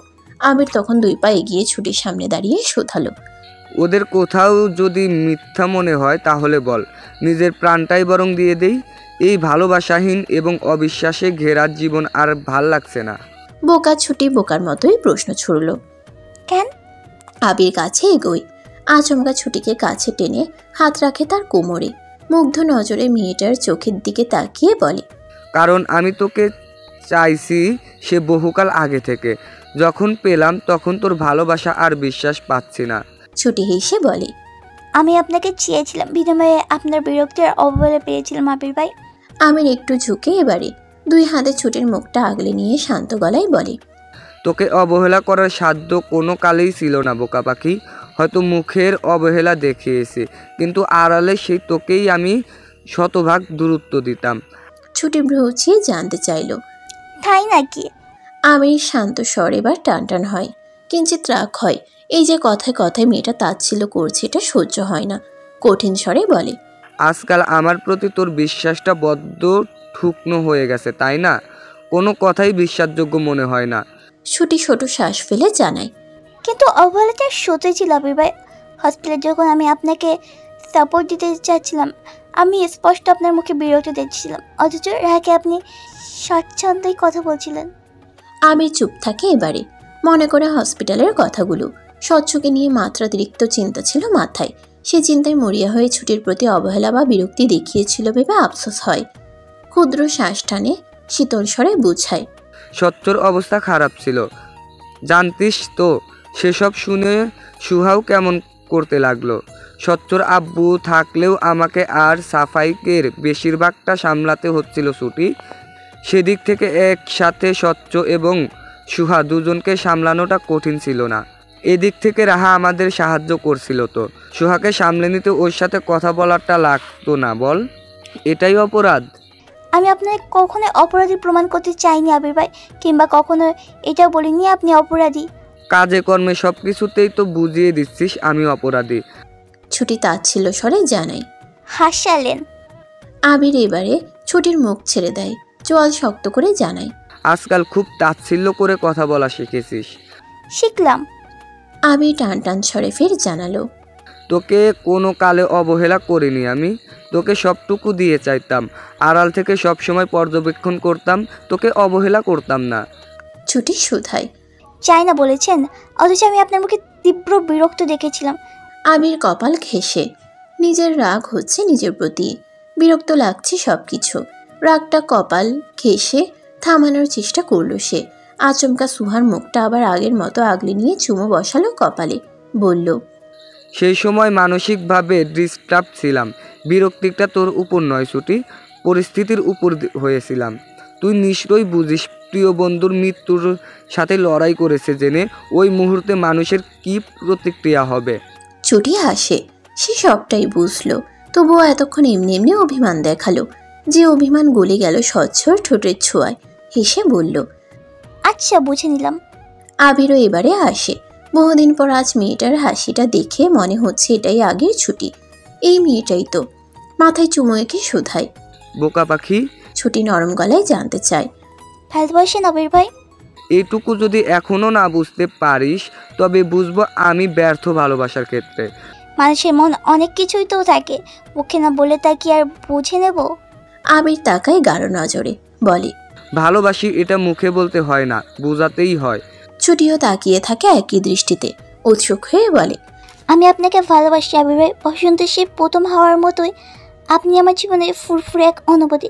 Speaker 2: আবির তখন 2 পা এগিয়ে ছুটির সামনে দাঁড়িয়ে শোধালো,
Speaker 4: ওদের কোথাও যদি মিথ্যা মনে হয় তাহলে বল, নিজের প্রাণটাই বরং দিয়ে দেই। এই ভালোবাসাহীন এবং অবিশ্বাসে ঘেরা জীবন আর ভাল লাগছে না।
Speaker 2: বোকা ছুটি বোকার মতোই প্রশ্ন ছুড়ল।
Speaker 5: কেন?
Speaker 2: আবির কাছে এগোয়, আচমকা ছুটিকে কাছে টেনে হাত রাখে তার কোমরে। মুগ্ধ নজরে মেয়েটার চোখের দিকে তাকিয়ে বলে,
Speaker 4: কারণ আমি তোকে চাইছি সে বহুকাল আগে থেকে। যখন পেলাম তখন তোর ভালোবাসা আর বিশ্বাস পাচ্ছি না।
Speaker 2: ছুটি হেসে বলে,
Speaker 5: আমি আপনাকে চেয়েছিলাম, বিনিময়ে আপনার বিরক্তি আর অবহেলা পেয়েছিলাম আবির ভাই।
Speaker 2: আমির একটু ঝুঁকে এবারে 2 হাতে ছুটির মুখটা আগলে নিয়ে শান্ত গলায় বলে,
Speaker 4: তোকে অবহেলা করার সাধ্য কোনো কালেই ছিল না বোকা পাখি। হয়তো মুখের অবহেলা দেখিয়েছে, কিন্তু আড়ালে সেই তোকেই আমি শতভাগ দূরত্ব দিতাম।
Speaker 2: ছুটি ভ্রুচিয়ে জানতে চাইল,
Speaker 5: তাই নাকি?
Speaker 2: আমির শান্ত স্বর এবার টানটান হয়, কিঞ্চিত রাগ হয়। এই যে কথায় কথায় মেয়েটা তাচ্ছিল্য করছে, এটা সহ্য হয় না। কঠিন স্বরে বলে,
Speaker 4: আজকাল আমার প্রতি তোর বিশ্বাসটা বড্ড ঠুকনো হয়ে গেছে, তাই না? কোনো কথাই বিশ্বাসযোগ্য মনে হয় না।
Speaker 2: ছুটি ছোট শ্বাস ফেলে জানায়,
Speaker 5: কিন্তু অবহেলাটা সত্যি ছিল আবির ভাই। হসপিটালে যখন আমি আপনাকে সাপোর্ট দিতে চাচ্ছিলাম, আমি স্পষ্ট আপনার মুখে বিরক্তি দেখছিলাম, অথচ রাহাকে আপনি স্বচ্ছন্দই কথা বলছিলেন।
Speaker 2: আমির চুপ থাকে এবারে, মনে করে হসপিটালের কথাগুলো। স্বচ্ছকে নিয়ে মাত্রাতিরিক্ত চিন্তা ছিল মাথায়। সে চিন্তায় মরিয়া হয়ে ছুটির প্রতি অবহেলা বা বিরক্তি দেখিয়েছিল ভেবে আফসোস হয়। ক্ষুদ্র শ্বাস টানে, শীতল স্বরে বুঝায়,
Speaker 4: সচ্চর অবস্থা খারাপ ছিল, জানতিস তো। সেসব শুনে সুহাও কেমন করতে লাগলো। সচ্চর আব্বু থাকলেও আমাকে আর সাফাইকের বেশিরভাগটা সামলাতে হচ্ছিল ছুটি। সেদিক থেকে একসাথে সচ্চ এবং সুহা দুজনকে সামলানোটা কঠিন ছিল না। এদিক থেকে রাহা আমাদের সাহায্য করছিল। তো সুহাকে সামলে নিতে ওর সাথে কথা বলাটা লাগতো না, বল? এটাই অপরাধ?
Speaker 5: আমি আপনাকে কখনো অপরাধী প্রমাণ করতে চাইনি আবির ভাই, কিংবা কখনো এটাও বলিনি আপনি অপরাধী।
Speaker 4: কাজে কর্মে সব কিছুতেই তো বুঝিয়ে দিচ্ছিস আমি অপরাধী।
Speaker 2: ছুটি তাচ্ছিল স্বরে জানায়।
Speaker 5: হাসালেন।
Speaker 2: আবির এবারে ছুটির মুখ ছেড়ে দেয়, চোয়াল শক্ত করে জানায়।
Speaker 4: আজকাল খুব তাচ্ছিল্য করে কথা বলা শিখেছিস।
Speaker 5: শিখলাম।
Speaker 2: আবির টান টান স্বরে ফের জানালো।
Speaker 4: তোকে কোনো কালে অবহেলা করিনি আমি। তোকে সবটুকু দিয়ে চাইতাম, আড়াল থেকে সব সময় পর্যবেক্ষণ করতাম, তোকে অবহেলা করতাম না।
Speaker 2: ছুটি শুধায়।
Speaker 5: চাই না বলেছেন, অথচ আমি আপনার মুখে তীব্র বিরক্ত দেখেছিলাম।
Speaker 2: আবির কপাল ঘেঁষে। নিজের রাগ হচ্ছে নিজের প্রতি, বিরক্ত লাগছে সব কিছু। রাগটা কপাল ঘেঁষে থামানোর চেষ্টা করলো সে। আচমকা সুহার মুখটা আবার আগের মতো আগলে নিয়ে চুমো বসালো কপালে, বলল।
Speaker 4: সেই সময় মানসিকভাবে ডিস্টার্ব ছিলাম। বিরক্তিটা তোর উপর নয় ছুটি, পরিস্থিতির উপর হয়েছিলাম। তুই নিশ্চয়ই বুঝিস প্রিয় বন্ধুর মৃত্যুর সাথে লড়াই করেছে জেনে ওই মুহূর্তে মানুষের কি প্রতিক্রিয়া হবে।
Speaker 2: ছুটি হাসে। সে সবটাই বুঝলো, তবুও এতক্ষণ এমনি এমনি অভিমান দেখালো, যে অভিমান গলে গেল স্বচ্ছর ঠোঁটের ছোঁয়ায়। হেসে বলল,
Speaker 5: আচ্ছা বুঝে নিলাম।
Speaker 2: আবিরও এবারে হাসে। বহুদিন পর আজ মেয়েটার হাসিটা দেখে মনে হচ্ছে এটাই আগের ছুটি, এই মেয়েটাই তো। মাথায় চুমো এঁকে শোধায়।
Speaker 4: বোকা পাখি?
Speaker 2: ছুটি নরম গলায় জানতে চায়।
Speaker 5: ভালোবাসেন আবির ভাই?
Speaker 4: এইটুকু যদি এখনো না বুঝতে পারিস তবে বুঝবো আমি ব্যর্থ ভালোবাসার ক্ষেত্রে।
Speaker 5: মানুষের মন অনেক কিছুই তো থাকে, মুখে না বলে তা কি আর বুঝে নেব?
Speaker 2: আবির তাকায় গাঢ় নজরে, বলে।
Speaker 4: ভালোবাসি এটা মুখে বলতে হয় না, বোঝাতেই হয়।
Speaker 2: ছুটিও তাকিয়ে থাকে একই দৃষ্টিতে, উৎসুক হয়ে বলে।
Speaker 5: আমি আপনাকে ভালোবাসি আবির ভাই, বসন্ত সে প্রথম হওয়ার মতোই। আপনি আমার জীবনের ফুরফুরে এক অনুভূতি,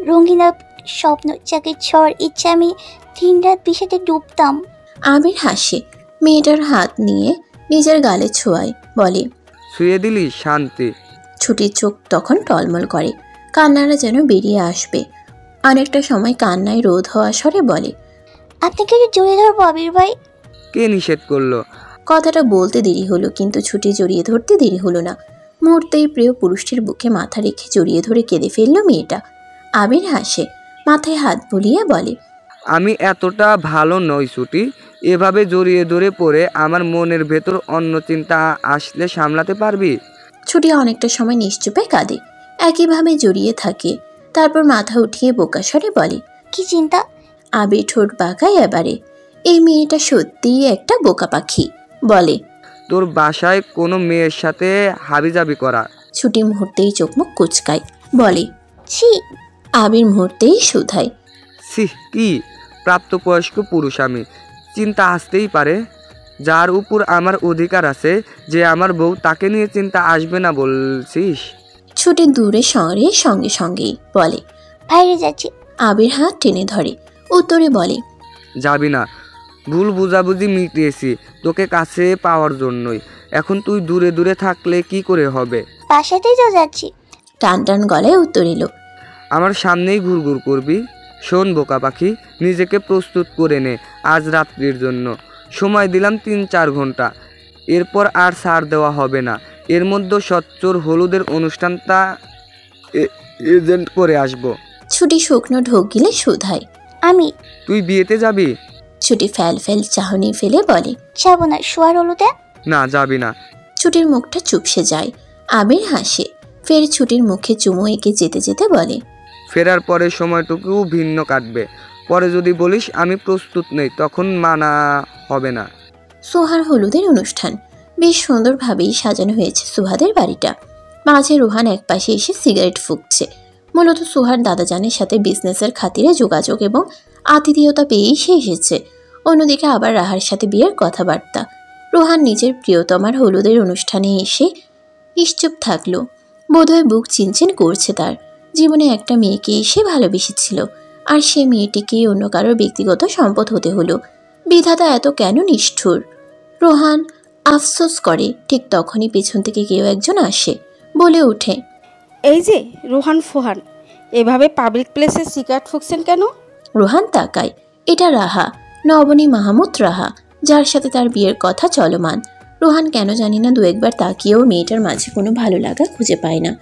Speaker 5: রঙিন এক স্বপ্ন, যাকে ঝড় ইচ্ছা আমি দিন রাত বিষাদে ডুবতাম।
Speaker 2: আবির হাসে। মেয়েটার হাত নিয়ে নিজের গালে ছোঁয়ায়, বলে।
Speaker 4: ছুঁয়ে দিলি শান্তি।
Speaker 2: ছুটির চোখ তখন টলমল করে, কান্নারা যেন বেরিয়ে আসবে। অনেকটা সময় কান্নায় রোধ হওয়া স্বরে বলে।
Speaker 5: আপনাকে একটু জড়িয়ে ধরবো আবির ভাই?
Speaker 4: কে নিষেধ করলো?
Speaker 2: কথাটা বলতে দেরি হলো, কিন্তু ছুটি জড়িয়ে ধরতে দেরি হলো না। মুহূর্তেই প্রিয় পুরুষটির বুকে মাথা রেখে জড়িয়ে ধরে কেঁদে ফেলল মেয়েটা। আবির হাসে, মাথায় হাত বুলিয়ে বলে।
Speaker 4: আমি এতটা ভালো নই ছুটি, এভাবে জড়িয়ে ধরে পড়ে আমার মনের ভেতর অন্য চিন্তা আসলে সামলাতে পারবি?
Speaker 2: ছুটি অনেকটা সময় নিশ্চুপে কাঁদে, একইভাবে জড়িয়ে থাকে। তারপর মাথা উঠিয়ে বোকা স্বরে বলে।
Speaker 5: কি চিন্তা?
Speaker 2: আবির ঠোঁট বাঁকায় এবারে। এই মেয়েটা সত্যিই একটা বোকা পাখি, বলে।
Speaker 4: তোর বাসায় কোনো মেয়ের সাথে হাবিজাবি করা?
Speaker 2: ছুটি মুহূর্তেই চোখ মুখ কুচকায়, বলে।
Speaker 5: ছি।
Speaker 2: আবির মুহূর্তেই শুধায়।
Speaker 4: ছি কি? প্রাপ্তবয়স্ক পুরুষ আমি, চিন্তা আসতেই পারে। যার উপর আমার অধিকার আছে, যে আমার বউ, তাকে নিয়ে চিন্তা আসবে না বলছিস?
Speaker 2: ছুটি দূরে সরে সঙ্গে সঙ্গেই বলে।
Speaker 5: বাইরে যাচ্ছি।
Speaker 2: আবির হাত টেনে ধরে, উত্তরে বলে।
Speaker 4: যাবি না, ভুল বুঝাবুঝি মিটিয়েছি তোকে কাছে পাওয়ার জন্যই। এখন তুই দূরে দূরে থাকলে কি করে হবে?
Speaker 5: বাসাতেই তো যাচ্ছি।
Speaker 2: টান টান গলায় উত্তর এলো।
Speaker 4: আমার সামনেই ঘুরঘুর করবি? শোন বোকা পাখি, নিজেকে প্রস্তুত করে নে আজ রাত্রির জন্য। সময় দিলাম ৩-৪ ঘন্টা, এরপর আর ছাড় দেওয়া হবে না। এর মধ্যে সচ্চর হলুদের অনুষ্ঠানটা এজেন্ট করে আসবো।
Speaker 2: ছুটি শুকনো ঢোক গিলে শুধায়।
Speaker 5: আমি?
Speaker 4: তুই বিয়েতে যাবি?
Speaker 2: ছুটি ফ্যাল ফ্যাল চাহনি ফেলে বলে।
Speaker 5: যাব না। শোয়ার হলুদে?
Speaker 4: না, যাবি না।
Speaker 2: ছুটির মুখটা চুপসে যায়। আবির হাসে, ফের ছুটির মুখে চুমো এঁকে যেতে যেতে বলে।
Speaker 4: ফেরার পরে সময়টুকু ভিন্ন কাটবে। পরে যদি বলিস আমি প্রস্তুত নেই, তখন মানা হবে না।
Speaker 2: সোহার হলুদের অনুষ্ঠান বেশ সুন্দরভাবেই সাজানো হয়েছে সুহাদের বাড়িটা। মাঝে রোহান একপাশে এসে সিগারেট ফুঁকছে। মূলত সোহার দাদাজানের সাথে বিজনেসের খাতিরে যোগাযোগ এবং আতিথেয়তা পেয়েই সে এসেছে। অন্যদিকে আবার রাহার সাথে বিয়ের কথাবার্তা। রোহান নিজের প্রিয়তমার হলুদের অনুষ্ঠানে এসে নিশ্চুপ থাকলো। বোধহয় বুক চিনচিন করছে তার। জীবনে একটা মেয়েকে এসে ভালোবেসেছিল, আর সে মেয়েটিকেই অন্য কারোর ব্যক্তিগত সম্পদ হতে হলো। বিধাতা এত কেন নিষ্ঠুর? রোহান আফসোস করে। ঠিক তখনই পেছন থেকে কেউ একজন আসে, বলে ওঠে,
Speaker 6: এই যে রোহান ফোহান, এভাবে পাবলিক প্লেসে সিগারেট ফুঁকছেন কেন?
Speaker 2: রোহান তাকায়। এটা রাহা, নবনী মাহমুদ রাহা, যার সাথে তার বিয়ের কথা চলমান। রোহান কেন জানি না দু একবার তাকিয়েও মেয়েটার মাঝে কোনো ভালো লাগা খুঁজে পায় না।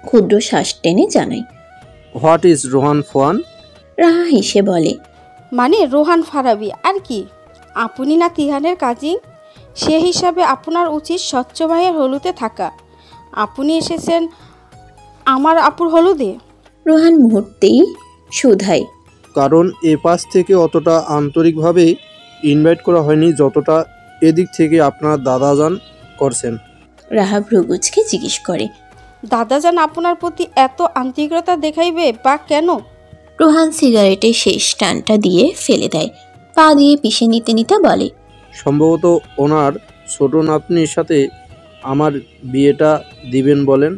Speaker 2: ক্ষুদ্র শ্বাস টেনে জানায়,
Speaker 7: হোয়াট ইজ রোহান ফোয়ান?
Speaker 2: রাহা হেসে বলে,
Speaker 6: মানে রোহান ফারাবি আর কি। আপনি না তিহানের কাজিন, সে হিসাবে আপনার উচিত স্বচ্ছ ভাইয়ের হলুদে থাকা। আপনি এসেছেন আমার আপুর হলুদে।
Speaker 2: রোহান মুহূর্তেই শুধায়,
Speaker 7: কারণ এ পাশ থেকে অতটা আন্তরিকভাবে ইনভাইট করা হয়নি যতটা এদিক থেকে আপনার দাদাজান করছেন।
Speaker 2: রাহা ভ্রুগুজকে জিজ্ঞেস করে,
Speaker 6: দাদাজান আপনার প্রতি এত আন্তরিকতা দেখাইবে বা কেন?
Speaker 2: রোহান সিগারেটের শেষ টানটা দিয়ে ফেলে দেয়, পা দিয়ে পিষে নিতে নিতে বলে,
Speaker 7: সম্ভবত ওনার ছোট নাতনির সাথে আমার বিয়েটা দিবেন বলেন।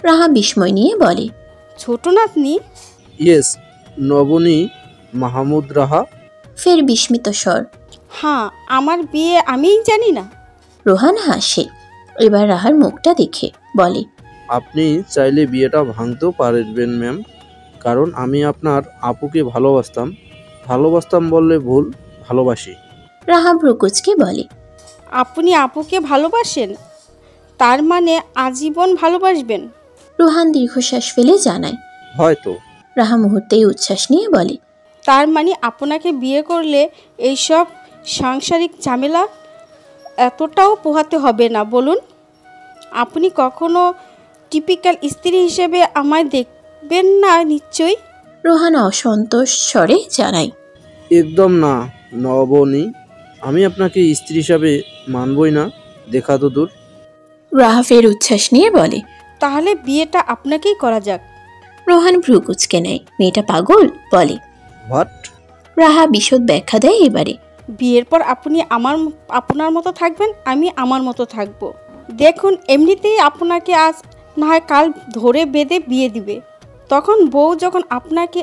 Speaker 2: রাহা বিস্ময় নিয়ে বলে,
Speaker 6: ছোট নাতনি?
Speaker 7: ইয়েস, নবনী মাহমুদ রাহা।
Speaker 2: ফের বিস্মিত স্বর,
Speaker 6: হ্যাঁ, আমার বিয়ে আমিই জানি না।
Speaker 2: রোহান হাসে, এবার রাহার মুখটা দেখে বলে,
Speaker 7: আপনি চাইলে বিয়েটা ভাঙতেও পারবেন ম্যাম, কারণ আমি আপনার আপুকে ভালোবাসতাম বললে ভুল, ভালোবাসি।
Speaker 2: রাহা ভ্রুকুচকে বলে,
Speaker 6: আপনি আপুকে ভালোবাসেন, তার মানে আজীবন ভালোবাসবেন?
Speaker 2: রোহান দীর্ঘশ্বাস ফেলে জানায়,
Speaker 7: হয়তো।
Speaker 2: রাহা মুহূর্তেই উচ্ছ্বাস নিয়ে বলে,
Speaker 6: তার মানে আপনাকে বিয়ে করলে এইসব সাংসারিক ঝামেলা এতটাও পোহাতে হবে না বলুন? আপনি কখনো টিপিক্যাল স্ত্রী হিসেবে আমায় দেখবেন না নিশ্চয়ই?
Speaker 2: রোহান অসন্তোষ স্বরে জানায়,
Speaker 7: একদম না নবনী, আমি আপনাকে স্ত্রী হিসাবে মানবই না, দেখা তো দূর।
Speaker 2: রাহা ফের উচ্ছ্বাস নিয়ে বলে,
Speaker 6: তাহলে বিয়েটা আপনাকেই করা যাক।
Speaker 2: রোহান ভ্রুকুচকে নেয়, মেয়েটা পাগল বলে।
Speaker 7: হোয়াট?
Speaker 2: রাহা বিশদ ব্যাখ্যা দেয় এবারে,
Speaker 6: বিয়ের পর আপনি আপনার মতো থাকবেন, আমি আমার মতো থাকব। দেখুন, এমনিতেই আপনাকে আজ না হয় কাল ধরে বেঁধে বিয়ে দিবে, তখন বউ যখন আপনাকে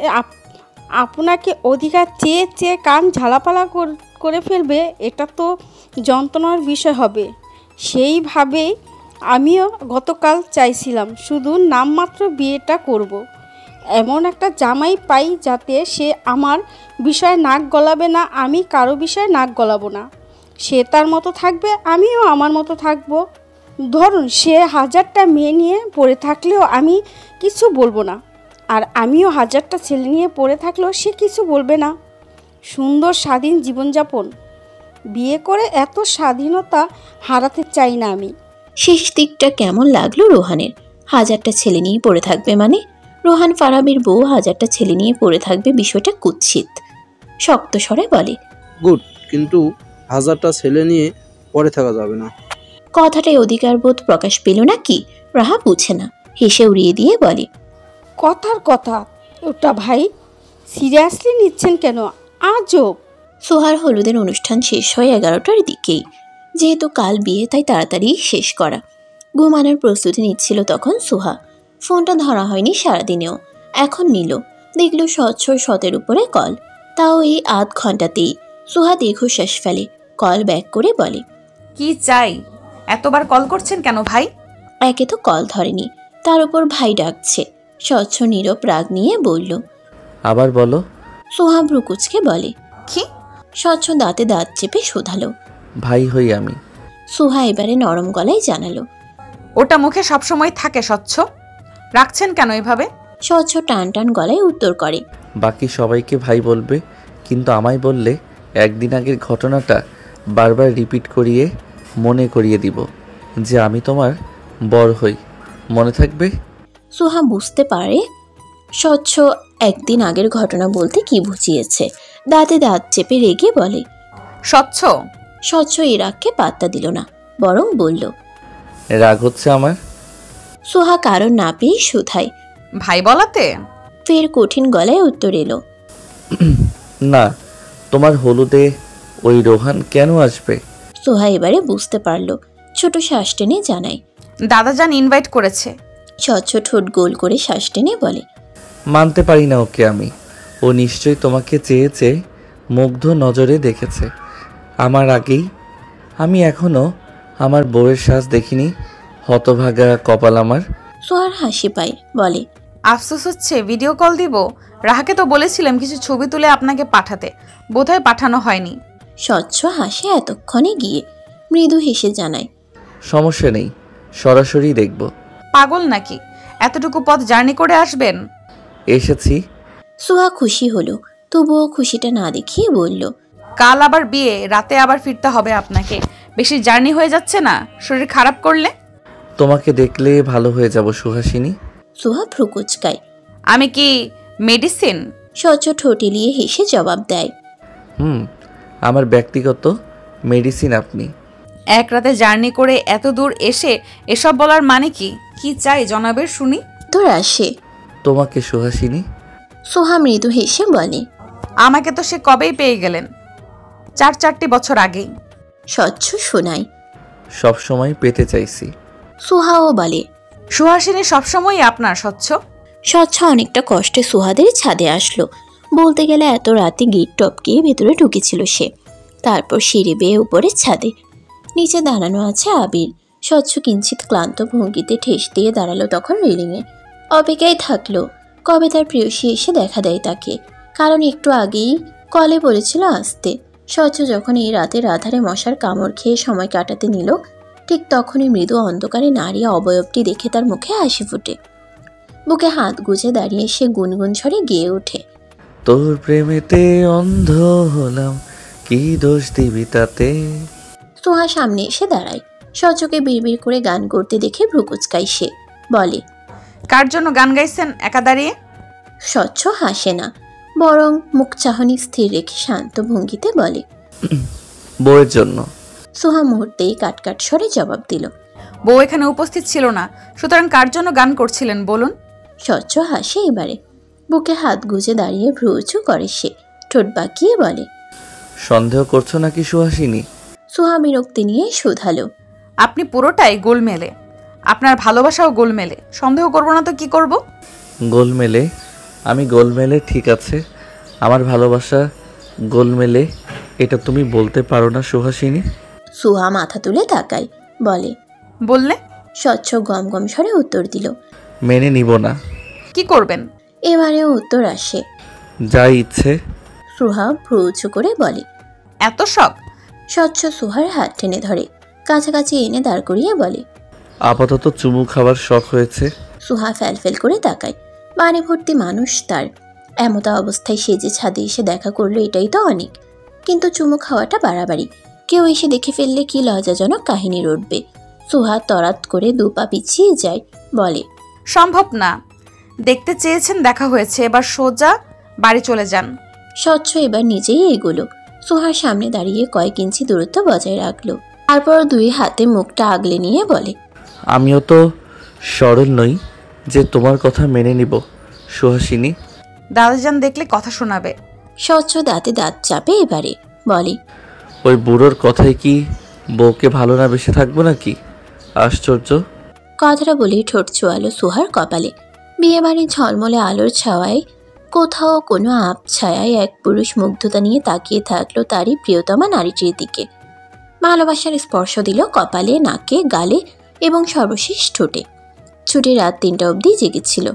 Speaker 6: অধিকার চেয়ে চেয়ে কান ঝালাপালা করে ফেলবে, এটা তো যন্ত্রণার বিষয় হবে। সেইভাবেই আমিও গতকাল চাইছিলাম শুধু নামমাত্র বিয়েটা করব। এমন একটা জামাই পাই যাতে সে আমার বিষয়ে নাক গলাবে না, আমি কারো বিষয়ে নাক গলাবো না। সে তার মতো থাকবে, আমিও আমার মতো থাকবো। ধরুন, সে 1000টা মেয়ে নিয়ে পড়ে থাকলেও আমি কিছু বলবো না, আর আমিও 1000টা ছেলে নিয়ে পড়ে থাকলেও সে কিছু বলবে না। সুন্দর স্বাধীন জীবনযাপন। বিয়ে করে এত স্বাধীনতা হারাতে চাই না আমি।
Speaker 2: শেষ দিকটা কেমন লাগলো রোহানের? 1000টা ছেলে নিয়ে পড়ে থাকবে মানে? রোহান ফারাবির বউ 1000টা ছেলে নিয়ে পড়ে থাকবে, বিষয়টা কুৎসিত। শক্ত স্বরে বলে,
Speaker 7: গুড, কিন্তু 1000টা ছেলে নিয়ে পরে থাকা যাবে না।
Speaker 2: কথাটায় অধিকারবোধ প্রকাশ পেল না কি? রাহা বুঝে না, হেসে উড়িয়ে দিয়ে বলে,
Speaker 6: কথার কথা ওটা ভাই, সিরিয়াসলি নিচ্ছেন কেন? আজব।
Speaker 2: সোহার হলুদের অনুষ্ঠান শেষ হয় 11টার দিকেই। যেহেতু কাল বিয়ে, তাই তাড়াতাড়ি শেষ করা। ঘুমানোর প্রস্তুতি নিচ্ছিল তখন সোহা। ফোনটা ধরা হয়নি সারাদিনেও, এখন নিল। দেখল স্বচ্ছর শতের উপরে কল, তাও এই আধ ঘন্টাতেই। সোহা দীর্ঘশ্বাস ফেলে, কল ব্যাক করে বলে,
Speaker 3: কি চাই? এতবার কল করছেন কেন ভাই?
Speaker 2: একে তো কল ধরেনি, তার উপর ভাই ডাকছে। স্বচ্ছ নীরব রাগ নিয়ে বলল,
Speaker 1: আবার বলো।
Speaker 2: সোহা ভ্রুকুচকে বলে,
Speaker 3: কি?
Speaker 2: স্বচ্ছ দাঁতে দাঁত চেপে শোধালো,
Speaker 1: ভাই হই আমি।
Speaker 2: সোহা এবারে নরম গলায় জানালো।
Speaker 3: ওটা মুখে সবসময় থাকে স্বচ্ছ, রাখছেন কেন এভাবে?
Speaker 2: স্বচ্ছ টান টান গলায় উত্তর করে,
Speaker 1: বাকি সবাইকে ভাই বলবে, কিন্তু আমায় বললে একদিন আগের ঘটনাটা বারবার রিপিট করিয়ে মনে করিয়ে দিব যে আমি তোমার বর হই। মনে থাকবে?
Speaker 2: সোহা বুঝতে পারে স্বচ্ছ একদিন আগের ঘটনা বলতে কি বুঝিয়েছে। দাঁতে দাঁত চেপে রেগে বলে,
Speaker 3: স্বচ্ছ।
Speaker 2: স্বচ্ছ এই রাগকে পাত্তা দিল না, বরং বলল,
Speaker 1: রাগ হচ্ছে আমার?
Speaker 2: সোহা কারণ না পেয়ে শুধায়,
Speaker 3: ভাই বলাতে?
Speaker 2: ফের কঠিন গলায় উত্তর এলো,
Speaker 1: না, তোমার হলুদে ওই রোহান কেন আসবে?
Speaker 2: সোহা এবারে বুঝতে পারল, ছোট শ্বাস টেনে জানায়,
Speaker 3: দাদাজান ইনভাইট করেছে।
Speaker 2: স্বচ্ছ ঠোঁট গোল করে শ্বাস টেনে বলে,
Speaker 1: মানতে পারি না ওকে আমি। ও নিশ্চয়ই তোমাকে চেয়ে চেয়ে মুগ্ধ নজরে দেখেছে আমার আগেই। আমি এখনও আমার বউয়ের সাজ দেখিনি, হতভাগা কপাল আমার।
Speaker 2: সোহার হাসি পায়, বলে,
Speaker 3: আফসোস হচ্ছে ভিডিও কল দিব। রাহাকে তো বলেছিলাম কিছু ছবি তুলে আপনাকে পাঠাতে, বোধহয় পাঠানো হয়নি।
Speaker 2: স্বচ্ছ হাসে এতক্ষণে গিয়ে মৃদু হেসে জানায়,
Speaker 1: সমস্যা নেই, সরাসরি দেখব।
Speaker 3: পাগল নাকি, এতটুকু পথ জার্নি করে আসবেন?
Speaker 1: এসেছি।
Speaker 2: সোহা খুশি হলো, তবুও খুশিটা না দেখিয়ে বলল,
Speaker 3: কাল আবার বিয়ে, রাতে আবার ফিরতে হবে আপনাকে। বেশি জার্নি হয়ে যাচ্ছে না শরীর খারাপ করলে?
Speaker 1: তোমাকে দেখলে ভালো হয়ে যাব সুহাসিনী।
Speaker 2: সোহা ভ্রুকুচকায়।
Speaker 3: আমি কি মেডিসিন?
Speaker 2: স্বচ্ছ ঠোঁটিলিয়ে হেসে জবাব দেয়,
Speaker 1: আমার ব্যক্তিগত মেডিসিন আপনি।
Speaker 3: এক রাতে জার্নি করে এত দূর এসে এসব বলার মানে কি? কি চাই জনাবের শুনি?
Speaker 2: তোর আসে।
Speaker 1: তোমাকে সুহাসিনী।
Speaker 2: সোহা মৃদু হেসে বলে,
Speaker 3: আমাকে তো সে কবেই পেয়ে গেলেন, 4 বছর আগেই।
Speaker 2: স্বচ্ছ শোনায়,
Speaker 1: সবসময় পেতে চাইছি।
Speaker 2: সোহাও বলে,
Speaker 3: সুহাসিনী সবসময় আপনার স্বচ্ছ।
Speaker 2: স্বচ্ছ অনেকটা কষ্টে সোহাদের ছাদে আসলো। বলতে গেলে এত রাতে গেট টপকিয়ে ভেতরে ঢুকেছিল সে। তারপর সিঁড়ি বেয়ে উপরে ছাদে। নিচে দাঁড়ানো আছে আবির। স্বচ্ছ কিঞ্চিত ক্লান্ত ভঙ্গিতে ঠেস দিয়ে দাঁড়ালো তখন রেলিংয়ে। অপেক্ষায় থাকলো কবে তার প্রেয়সী এসে দেখা দেয় তাকে, কারণ একটু আগেই কলে বলেছিল আসতে। স্বচ্ছ যখন এই রাতের আধারে মশার কামড় খেয়ে সময় কাটাতে নিল, ঠিক তখনই মৃদু অন্ধকারে নারী অবয়বটি দেখে তার মুখে হাসি ফুটে। বুকে হাত গুজে দাঁড়িয়ে সে গুনগুন স্বরে গেয়ে ওঠে,
Speaker 1: তোর প্রেমেতে অন্ধ হলাম, কি দোষ দিবি তাতে।
Speaker 2: সোহা সামনে এসে দাঁড়ায়। স্বচ্ছকে বিড়বিড় করে গান করতে দেখে ভ্রুকুচকায় সে, বলে,
Speaker 3: কার জন্য গান গাইছেন একা দাঁড়িয়ে?
Speaker 2: স্বচ্ছ হাসে না, বরং মুখ চাহনি স্থির রেখে শান্ত ভঙ্গিতে বলে,
Speaker 1: বউয়ের জন্য।
Speaker 2: সোহা মুহূর্তেই কাটকাট স্বরে জবাব দিল,
Speaker 3: বউ এখানে উপস্থিত ছিল না, সুতরাং কার জন্য গান করছিলেন বলুন?
Speaker 2: স্বচ্ছ হাসে এবারে। বুকে হাত গুজে দাঁড়িয়ে ভ্রু উঁচু করে সে, ঠোঁট বাঁকিয়ে বলে,
Speaker 1: সন্দেহ করছো নাকি সুহাসিনী?
Speaker 2: সোহা বিরক্তি নিয়ে শুধালো,
Speaker 3: আপনি পুরোটাই গোলমেলে, আপনার ভালোবাসাও গোলমেলে। সন্দেহ করব না তো কি করব?
Speaker 1: গোলমেলে? আমি গোলমেলে ঠিক আছে, আমার ভালোবাসা গোলমেলে এটা তুমি বলতে পারো না সুহাসিনী?
Speaker 2: সোহা মাথা তুলে তাকায়, বলে,
Speaker 3: বললে?
Speaker 2: স্বচ্ছ গম গম স্বরে উত্তর দিল,
Speaker 1: মেনে নিব না।
Speaker 3: কি করবেন?
Speaker 2: এবারেও উত্তর আসে।
Speaker 1: যা ইচ্ছে।
Speaker 2: সোহা ভ্রু উঁচু করে বলে,
Speaker 3: এত শখ?
Speaker 2: স্বচ্ছ সোহার হাত টেনে ধরে কাছাকাছি এনে দাঁড় করিয়ে বলে,
Speaker 1: আপাতত চুমু খাবার শখ হয়েছে।
Speaker 2: সোহা ফ্যালফেল করে তাকায়। বাড়ি ভর্তি মানুষ তার। এমতা অবস্থায় সে যে ছাদে এসে দেখা করলো এটাই তো অনেক, কিন্তু চুমু খাওয়াটা বাড়াবাড়ি। কেউ এসে দেখে ফেললে কি লজ্জাজনক কাহিনী রটবে। সোহা তরাত করে 2 পা পিছিয়ে যায়, বলে,
Speaker 3: সম্ভব না। দেখতে চেয়েছেন, দেখা হয়েছে, এবার সোজা বাড়ি চলে যান।
Speaker 2: স্বচ্ছ এবার নিজেই এগোলো। সোহার সামনে দাঁড়িয়ে কয়েক ইঞ্চি দূরত্ব বজায় রাখলো। তারপর 2 হাতে মুখটা আগলে নিয়ে বলে,
Speaker 1: আমিও তো সরল নই যে তোমার কথা মেনে নিব সুহাসিনী।
Speaker 3: দাদাজান দেখলে কথা শোনাবে।
Speaker 2: স্বচ্ছ দাঁতে দাঁত চাপে এবারে বলে,
Speaker 1: ওই বুড়োর কথায় কি বউকে ভালো না বেসে থাকবো নাকি? আশ্চর্য।
Speaker 2: কথাটা বলেই ঠোঁট ছোয়ালো সোহার কপালে। বিয়েবাড়ির ঝলমলে আলোর ছাওয়ায় কোথাও কোনো আপ ছায়ায় এক পুরুষ মুগ্ধতা নিয়ে তাকিয়ে থাকলো তারই প্রিয়তমা নারীটির দিকে। ভালোবাসার স্পর্শ দিল কপালে, নাকে, গালে এবং সর্বশেষ ঠোঁটে। ছুটি রাত 3টা অবধি জেগেছিল।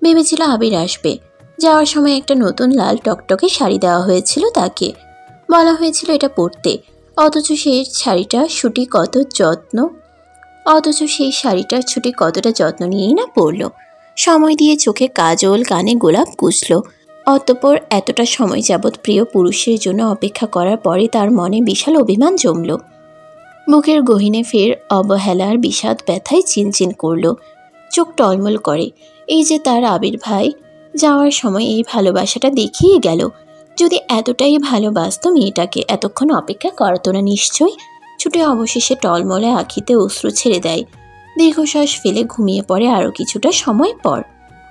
Speaker 2: ভেবেছিল আবির আসবে। যাওয়ার সময় একটা নতুন লাল টকটকে শাড়ি দেওয়া হয়েছিল তাকে। বলা হয়েছিল এটা পরতে, অথচ সেই শাড়িটার ছুটি কতটা যত্ন নিয়েই না পরল। সময় দিয়ে চোখে কাজল, কানে গোলাপ গুছল। অতঃপর এতটা সময় যাবৎ প্রিয় পুরুষের জন্য অপেক্ষা করার পরে তার মনে বিশাল অভিমান জমল। বুকের গহীনে ফের অবহেলার বিষাদ ব্যথায় চিনচিন করল। চোখ টলমল করে। এই যে তার আবির ভাই যাওয়ার সময় এই ভালোবাসাটা দেখিয়ে গেল। যদি এতটাই ভালোবাসত মেয়েটাকে এতক্ষণ অপেক্ষা করতো না নিশ্চয়ই। ছুটে অবশেষে টলমলে আঁখিতে অশ্রু ছেড়ে দেয়। দীর্ঘশ্বাস ফেলে ঘুমিয়ে পড়ে আরও কিছুটা সময় পর।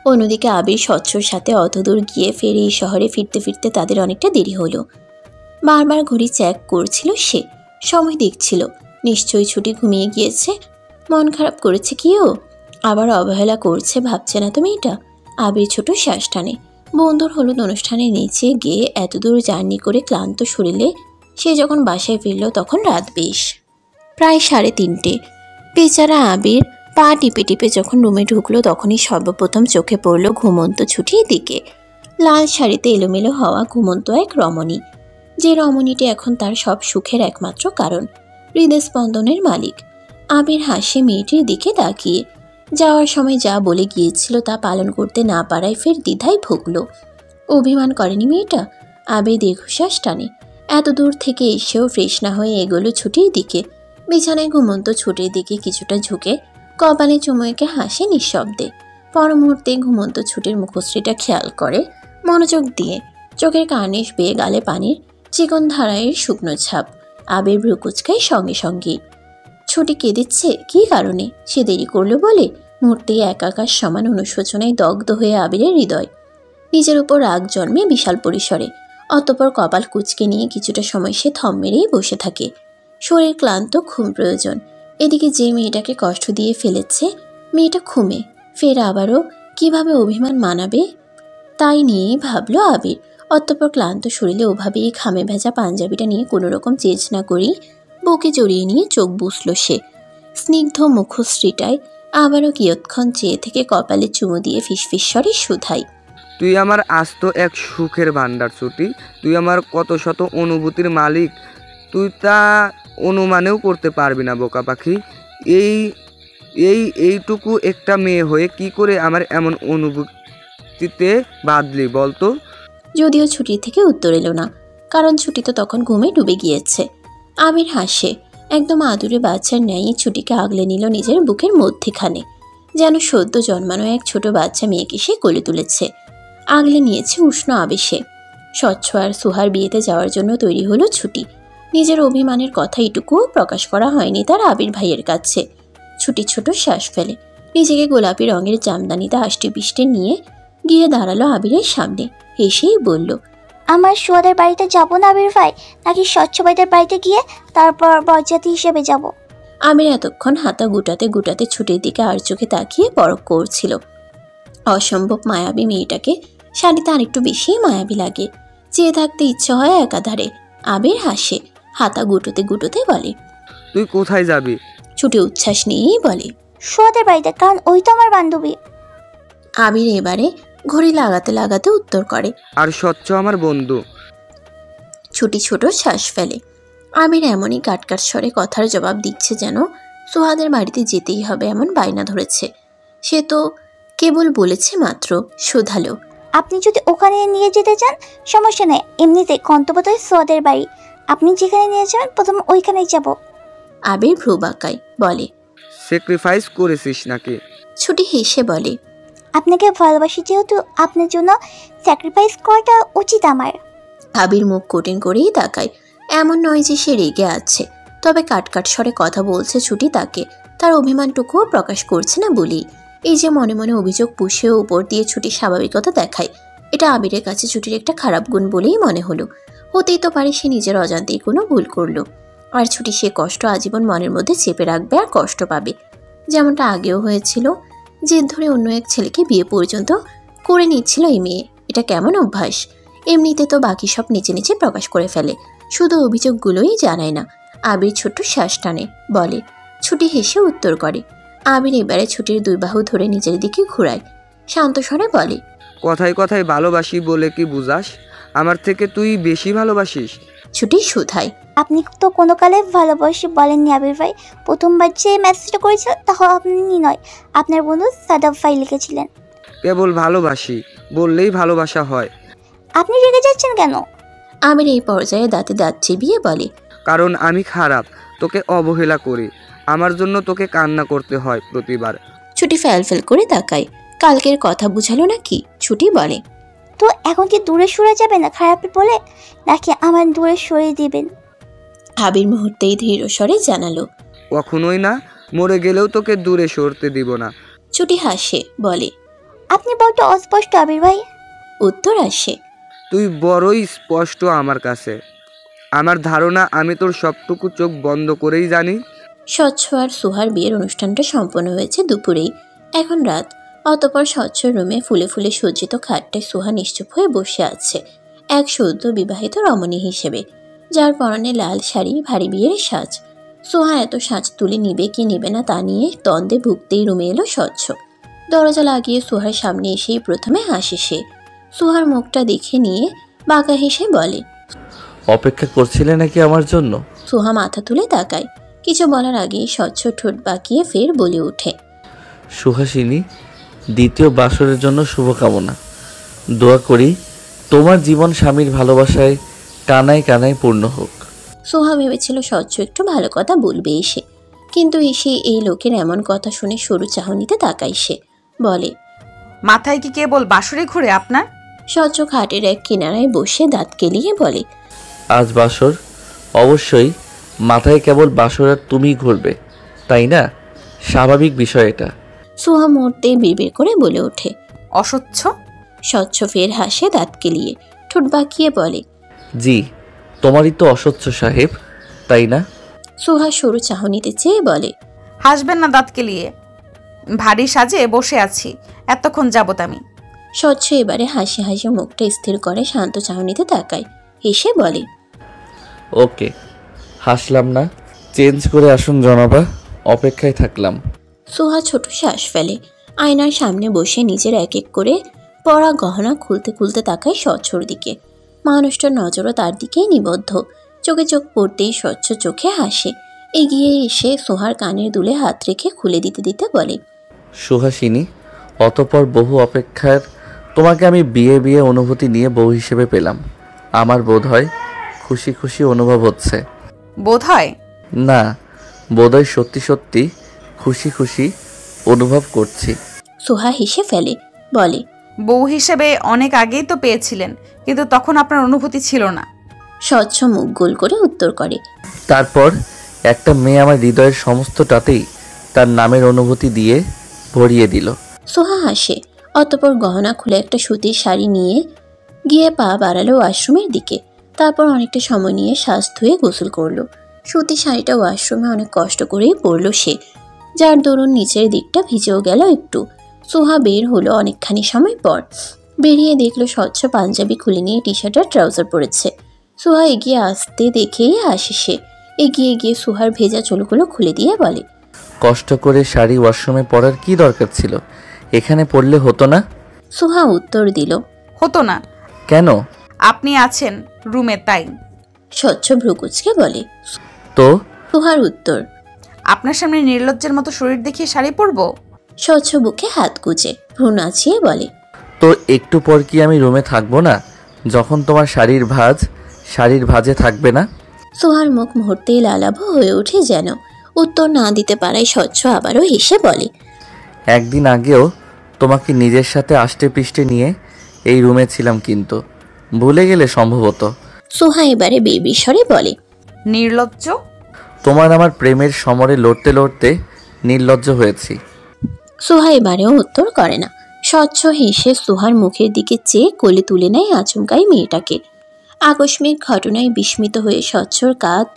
Speaker 2: অন্যদিকে আবির স্বচ্ছর সাথে অতদূর গিয়ে ফের এই শহরে ফিরতে ফিরতে তাদের অনেকটা দেরি হলো। বারবার ঘড়ি চেক করছিল সে, সময় দেখছিল। নিশ্চয়ই ছুটি ঘুমিয়ে গিয়েছে। মন খারাপ করেছে কিও, আবার অবহেলা করছে ভাবছে না তো মেয়েটা। আবির ছোট শ্বাস টানে। বন্ধুর হলুদ অনুষ্ঠানে নিচে গিয়ে এতদূর জার্নি করে ক্লান্ত শরীরে সে যখন বাসায় ফিরল তখন রাত 20। প্রায় 3:30। বেচারা আবির পা টিপে টিপে যখন রুমে ঢুকলো তখনই সর্বপ্রথম চোখে পড়ল ঘুমন্ত ছুটির দিকে। লাল শাড়িতে এলোমেলো হওয়া ঘুমন্ত এক রমণী, যে রমণীটি এখন তার সব সুখের একমাত্র কারণ, হৃদস্পন্দনের মালিক। আবির হাসে মেয়েটির দিকে তাকিয়ে। যাওয়ার সময় যা বলে গিয়েছিল তা পালন করতে না পারায় ফের দ্বিধায় ভুগল। অভিমান করেনি মেয়েটা? আবির দীর্ঘশ্বাস টানে। এত দূর থেকে এসেও ফ্রেশ না হয়ে এগোলো ছুটির দিকে। বিছানায় ঘুমন্ত ছুটির দিকে কিছুটা ঝুঁকে কপালে চুমু এঁকে হাসে নিঃশব্দে। পর মুহূর্তে ঘুমন্ত ছুটির মুখশ্রীটা খেয়াল করে মনোযোগ দিয়ে। চোখের কার্নিশ বেয়ে গালে পানির চিকন ধারায়ের শুকনো ছাপ। আবির ভ্রু কুচকায় সঙ্গে সঙ্গেই। ছুটি কেঁদেছে কী কারণে? সে দেরি করলো বলে? মুহূর্তেই একাকার সমান অনুশোচনায় দগ্ধ হয়ে আবিরের হৃদয়। নিজের উপর রাগ জন্মে বিশাল পরিসরে। অতঃপর কপাল কুচকে নিয়ে কিছুটা সময় সে থম মেরেই বসে থাকে। শরীর ক্লান্ত, ঘুম প্রয়োজন। এদিকে যে মেয়েটাকে কষ্ট দিয়ে ফেলেছে, মেয়েটা ঘুমে। ফের আবারও কিভাবে অভিমান মানাবে তাই নিয়েই ভাবল আবির। অতঃপর ক্লান্ত শরীরে ওভাবেই ঘামে ভেজা পাঞ্জাবিটা নিয়ে কোনোরকম চেঞ্জ না করেই বুকে জড়িয়ে নিয়ে চোখ বুঝল সে। স্নিগ্ধ মুখশ্রীটায় আবারও কিয়ৎক্ষণ চেয়ে থেকে কপালে চুমু দিয়ে ফিসফিস স্বরে শুধাই,
Speaker 4: তুই আমার আস্ত এক সুখের ভাণ্ডার ছুটি। তুই আমার কত শত অনুভূতির মালিক। তুই তা অনুমানেও করতে পারবি না বোকা পাখি। এইটুকু একটা মেয়ে হয়ে কি করে আমার এমন অনুভূতিতে বাঁধলি বলতো?
Speaker 2: যদিও ছুটি থেকে উত্তর এলো না, কারণ ছুটি তো তখন ঘুমে ডুবে গিয়েছে। আবির হাসে। একদম আদুরে বাচ্চার ন্যায় ছুটিকে আগলে নিল নিজের বুকের মধ্যেখানে, যেন সদ্য জন্মানো এক ছোট বাচ্চা মেয়েকে সে কোলে তুলেছে। আগলে নিয়েছে উষ্ণ আবেশে। স্বচ্ছ আর সুহার বিয়েতে যাওয়ার জন্য তৈরি হলো ছুটি। নিজের অভিমানের কথা এটুকুও প্রকাশ করা হয়নি তার আবির ভাইয়ের কাছে। ছুটি ছোট শ্বাস ফেলে। নিজেকে গোলাপি রঙের জামদানিতে আষ্টে পিষ্টে নিয়ে গিয়ে দাঁড়ালো আবিরের সামনে। হেসেই বলল,
Speaker 5: আমার সুয়াদের বাড়িতে যাবো না আবির ভাই, নাকি স্বচ্ছ ভাইদের বাড়িতে গিয়ে তারপর বরযাত্রী হিসেবে যাব?
Speaker 2: আবির এতক্ষণ হাতা গুটাতে গুটাতে ছুটির দিকে আর চোখে তাকিয়ে পরখ করছিল। অসম্ভব মায়াবী মেয়েটাকে শাড়িতে আরেকটু বেশি মায়াবী লাগে। চেয়ে থাকতে ইচ্ছে হয় একাধারে। আবির হাসে। হাতা গুটোতে গুটোতে বলে,
Speaker 4: তুই কোথায় যাবি?
Speaker 2: ছুটি উচ্ছ্বাস নিয়েই বলে,
Speaker 5: সুয়াদের বাড়িতে, কারণ ওই তো আমার বান্ধবী।
Speaker 2: আবির এবারে ঘড়ি লাগাতে লাগাতে উত্তর করে,
Speaker 4: আর স্বচ্ছ আমার বন্ধু।
Speaker 2: ছুটি ছোট শ্বাস ফেলে। আবির এমনই কাটকাট স্বরে কথার জবাব দিচ্ছে যেন সোহাদের বাড়িতে যেতেই হবে এমন বায়না ধরেছে। সে তো কেবল বলেছে মাত্র। শোধালো,
Speaker 5: আপনি যদি ওখানে নিয়ে যেতে চান সমস্যা নেই, এমনিতে গন্তব্য তো সোয়াদের বাড়ি। আপনি যেখানে নিয়ে যাবেন প্রথমে ওইখানেই যাব।
Speaker 2: আবির ভ্রু বাঁকায়, বলে,
Speaker 4: স্যাক্রিফাইস করেছিস নাকি?
Speaker 2: ছুটি হেসে বলে,
Speaker 5: আপনাকে ভালোবাসি যেহেতু আপনার জন্য স্যাক্রিফাইস করাটা উচিত আমার।
Speaker 2: আবির মুখ কঠিন করেই তাকায়। এমন নয় যে সে রেগে আছে, তবে কাটকাট স্বরে কথা বলছে ছুটি তাকে। তার অভিমানটুকুও প্রকাশ করছে না বলেই এই যে মনে মনে অভিযোগ পুষেও উপর দিয়ে ছুটি স্বাভাবিকতা দেখায়, এটা আবিরের কাছে ছুটির একটা খারাপ গুণ বলেই মনে হলো। হতেই তো পারে সে নিজের অজান্তেই কোনো ভুল করলো, আর ছুটি সে কষ্ট আজীবন মনের মধ্যে চেপে রাখবে আর কষ্ট পাবে, যেমনটা আগেও হয়েছিল। জেদ ধরে অন্য এক ছেলেকে বিয়ে পর্যন্ত করে নিচ্ছিল এই মেয়ে। এটা কেমন অভ্যাস? এমনিতে তো বাকি সব নিচে নিচে প্রকাশ করে ফেলে, শুধু অভিযোগগুলোই জানায় না। আবির ছোট্ট শ্বাস টানে, বলে। ছুটি হেসে উত্তর করে। আবির এবারে ছুটির দুই বাহু ধরে নিজের দিকে ঘুরায়, শান্ত স্বরে বলে,
Speaker 4: কথায় কথায় ভালোবাসি বলে কি বুঝাস? আমার থেকে তুই বেশি ভালোবাসিস।
Speaker 2: ছুটি শুধায়,
Speaker 5: আপনি তো কোনো কালে ভালোবাসি বলেননি আবির ভাই। প্রথমবার যে মেসেজটা করেছিলেন তাও আপনি নয়, আপনার বন্ধু সাদাব ভাই লিখেছিলেন।
Speaker 4: কেবল ভালোবাসি বললেই ভালোবাসা হয়?
Speaker 5: আপনি রেগে যাচ্ছেন কেন?
Speaker 2: আবির এই পর্যায়ে দাঁতে দাঁত চিবিয়ে বলে,
Speaker 4: কারণ আমি খারাপ, তোকে অবহেলা করি, আমার জন্য তোকে কান্না করতে হয় প্রতিবার।
Speaker 2: ছুটি ফেল করে তাকায়। কালকের কথা বুঝালো নাকি? ছুটি বলে,
Speaker 5: তো এখন কি দূরে সরে যাবে না খারাপ বলে, নাকি আমার দূরে সরিয়ে দিবেন?
Speaker 2: আবির মুহূর্তেই ধীর স্বরে জানালো,
Speaker 4: কখনোই না, মরে গেলেও তোকে দূরে সরতে দিব না।
Speaker 2: ছুটি হাসে, বলে,
Speaker 5: আপনি বড্ড অস্পষ্ট আবির ভাই।
Speaker 2: উত্তর আসে,
Speaker 4: তুই বড়ই স্পষ্ট আমার কাছে। আমার ধারণা আমি তোর সবটুকু চোখ বন্ধ করেই জানি।
Speaker 2: স্বচ্ছ আর সুহার বিয়ের অনুষ্ঠানটা সম্পন্ন হয়েছে দুপুরেই। এখন রাত। অতপর স্বচ্ছ রুমে ফুলে ফুলে সজ্জিত খাটটায় সুহা নিশ্চুপ হয়ে বসে আছে, এক সদ্য বিবাহিত রমণী হিসেবে, যার পরনে লাল শাড়ি, ভারী বিয়ের সাজ। সোহা এত সাজ তুলে নিবে কি নেবে না তা নিয়ে দ্বন্দ্বে ভুগতেই রুমে এলো স্বচ্ছ। দরজা লাগিয়ে সোহার সামনে এসেই প্রথমে হাসে সে। সোহার মুখটা দেখে নিয়ে বাঁকা হেসে বলে,
Speaker 1: অপেক্ষা করছিলে নাকি আমার জন্য?
Speaker 2: সোহা মাথা তুলে তাকায়। কিছু বলার আগেই স্বচ্ছ ঠোঁট বাঁকিয়ে ফের বলে ওঠে,
Speaker 1: সুহাসিনী, দ্বিতীয় বাসরের জন্য শুভকামনা। দোয়া করি তোমার জীবন স্বামীর ভালোবাসায় কানায় কানায় পূর্ণ হোক।
Speaker 2: সোহা ভেবেছিল স্বচ্ছ একটু ভালো কথা বলবে এসে, কিন্তু এসে এই লোকের এমন কথা শুনে সরু চাহনিতে তাকায় সে। বলে,
Speaker 3: মাথায় কি কেবল বাসরে ঘুরে আপনার?
Speaker 2: স্বচ্ছ খাটের এক কিনারায় বসে দাঁত কেলিয়ে বলে,
Speaker 1: আজ বাসর, অবশ্যই মাথায় কেবল বাসর আর তুমি ঘুরবে, তাই না? স্বাভাবিক বিষয় এটা।
Speaker 2: সোহা মুহূর্তে বিড়বিড় করে বলে ওঠে,
Speaker 3: অস্বচ্ছ।
Speaker 2: স্বচ্ছ ফের হাসে দাঁত কেলিয়ে, ঠোঁট বাঁকিয়ে বলে,
Speaker 1: জি, তোমারই তো অস্বচ্ছ সাহেব, তাই না?
Speaker 2: সোহা সরু চাহনিতে চেয়ে বলে,
Speaker 3: হাসবেন না দাঁত কেলিয়ে, ভারী সাজে বসে আছি এতক্ষণ যাবত আমি।
Speaker 2: স্বচ্ছ এবারে হাসি হাসি মুখটা স্থির করে শান্ত চাহনিতে তাকায়, হেসে বলে,
Speaker 1: ওকে, হাসলাম না, চেঞ্জ করে আসুন জনাবা, অপেক্ষায় থাকলাম।
Speaker 2: সোহা ছোট শ্বাস ফেলে। আয়নার সামনে বসে নিজের এক এক করে পরা গহনা খুলতে খুলতে তাকায় স্বচ্ছর দিকে। মানুষটার নজরও তার দিকেই নিবদ্ধ। চোখে চোখ পড়তেই স্বচ্ছ চোখে হাসে। এগিয়ে এসে সোহার কানের দুলে হাত রেখে খুলে দিতে দিতে বলে,
Speaker 1: সুহাসিনী, অতপর বহু অপেক্ষার তোমাকে আমি বিয়ে বিয়ে অনুভূতি নিয়ে বউ হিসেবে পেলাম। আমার বোধ হয় খুশি খুশি অনুভব হচ্ছে।
Speaker 3: বোধ হয়
Speaker 1: না, বোধহয় সত্যি সত্যি খুশি খুশি অনুভব করছি।
Speaker 2: সোহা হেসে ফেলে, বলে,
Speaker 3: বউ হিসেবে অনেক আগেই তো পেয়েছিলেন, কিন্তু তখন আপনার অনুভূতি ছিল না।
Speaker 2: স্বচ্ছ মুখ গোল করে উত্তর করে,
Speaker 1: তারপর একটা মেয়ে আমার হৃদয়ের সমস্তটাতেই তার নামের অনুভূতি দিয়ে ভরিয়ে দিল।
Speaker 2: সোহা হাসে। অতপর গহনা খুলে একটা সুতির শাড়ি নিয়ে গিয়ে পা বাড়ালো ওয়াশরুমের দিকে। তারপর অনেকটা সময় নিয়ে শ্বাস ধুয়ে গোসল করলো। সুতির শাড়িটা ওয়াশরুমে অনেক কষ্ট করেই পরলো সে, যার দরুন নিচের দিকটা ভিজেও গেল একটু। সোহা বের হলো অনেকখানি সময় পর। বেরিয়ে দেখলো স্বচ্ছ পাঞ্জাবি খুলে নিয়ে টি শার্ট আর ট্রাউজার পরেছে। সোহা এগিয়ে আসতে দেখেই হাসে সে। এগিয়ে গিয়ে সোহার ভেজা চুলগুলো খুলে দিয়ে বলে,
Speaker 1: কষ্ট করে শাড়ি ওয়াশরুমে পরার কি দরকার ছিল? এখানে পরলে হতো না?
Speaker 2: সোহা উত্তর দিল,
Speaker 3: হতো না।
Speaker 1: কেন?
Speaker 3: আপনি আছেন রুমে তাই।
Speaker 2: স্বচ্ছ ভ্রুকুচকে বলে।
Speaker 1: তো
Speaker 2: সোহার উত্তর,
Speaker 3: আপনার সামনে নির্লজ্জের মতো শরীর দেখিয়ে শাড়ি পরবো?
Speaker 2: স্বচ্ছ বুকে হাত গুজে ভ্রু নাচিয়ে বলে,
Speaker 1: তো একটু পর কি আমি রুমে থাকবো না, যখন তোমার শাড়ির ভাজে থাকবে না?
Speaker 2: সোহার মুখ মুহূর্তেই লালাভ হয়ে ওঠে যেন। উত্তর না দিতে পারায় স্বচ্ছ আবারও হেসে বলে,
Speaker 1: একদিন আগেও তোমাকে নিজের সাথে আষ্টে পৃষ্ঠে নিয়ে এই রুমে ছিলাম, কিন্তু ভুলে গেলে সম্ভবত।
Speaker 2: সোহা এবারে বেবিস্বরে বলে,
Speaker 3: নির্লজ্জ।
Speaker 1: তোমার আমার প্রেমের সমরে লড়তে লড়তে নির্লজ্জ হয়েছি।
Speaker 2: সোহা এবারেও উত্তর করে না। স্বচ্ছ হেসে সোহার মুখের দিকে চেয়ে কোলে তুলে নেয় আচমকাই মেয়েটাকে। আকস্মিক ঘটনায় বিস্মিত হয়ে স্বচ্ছর কাঁধ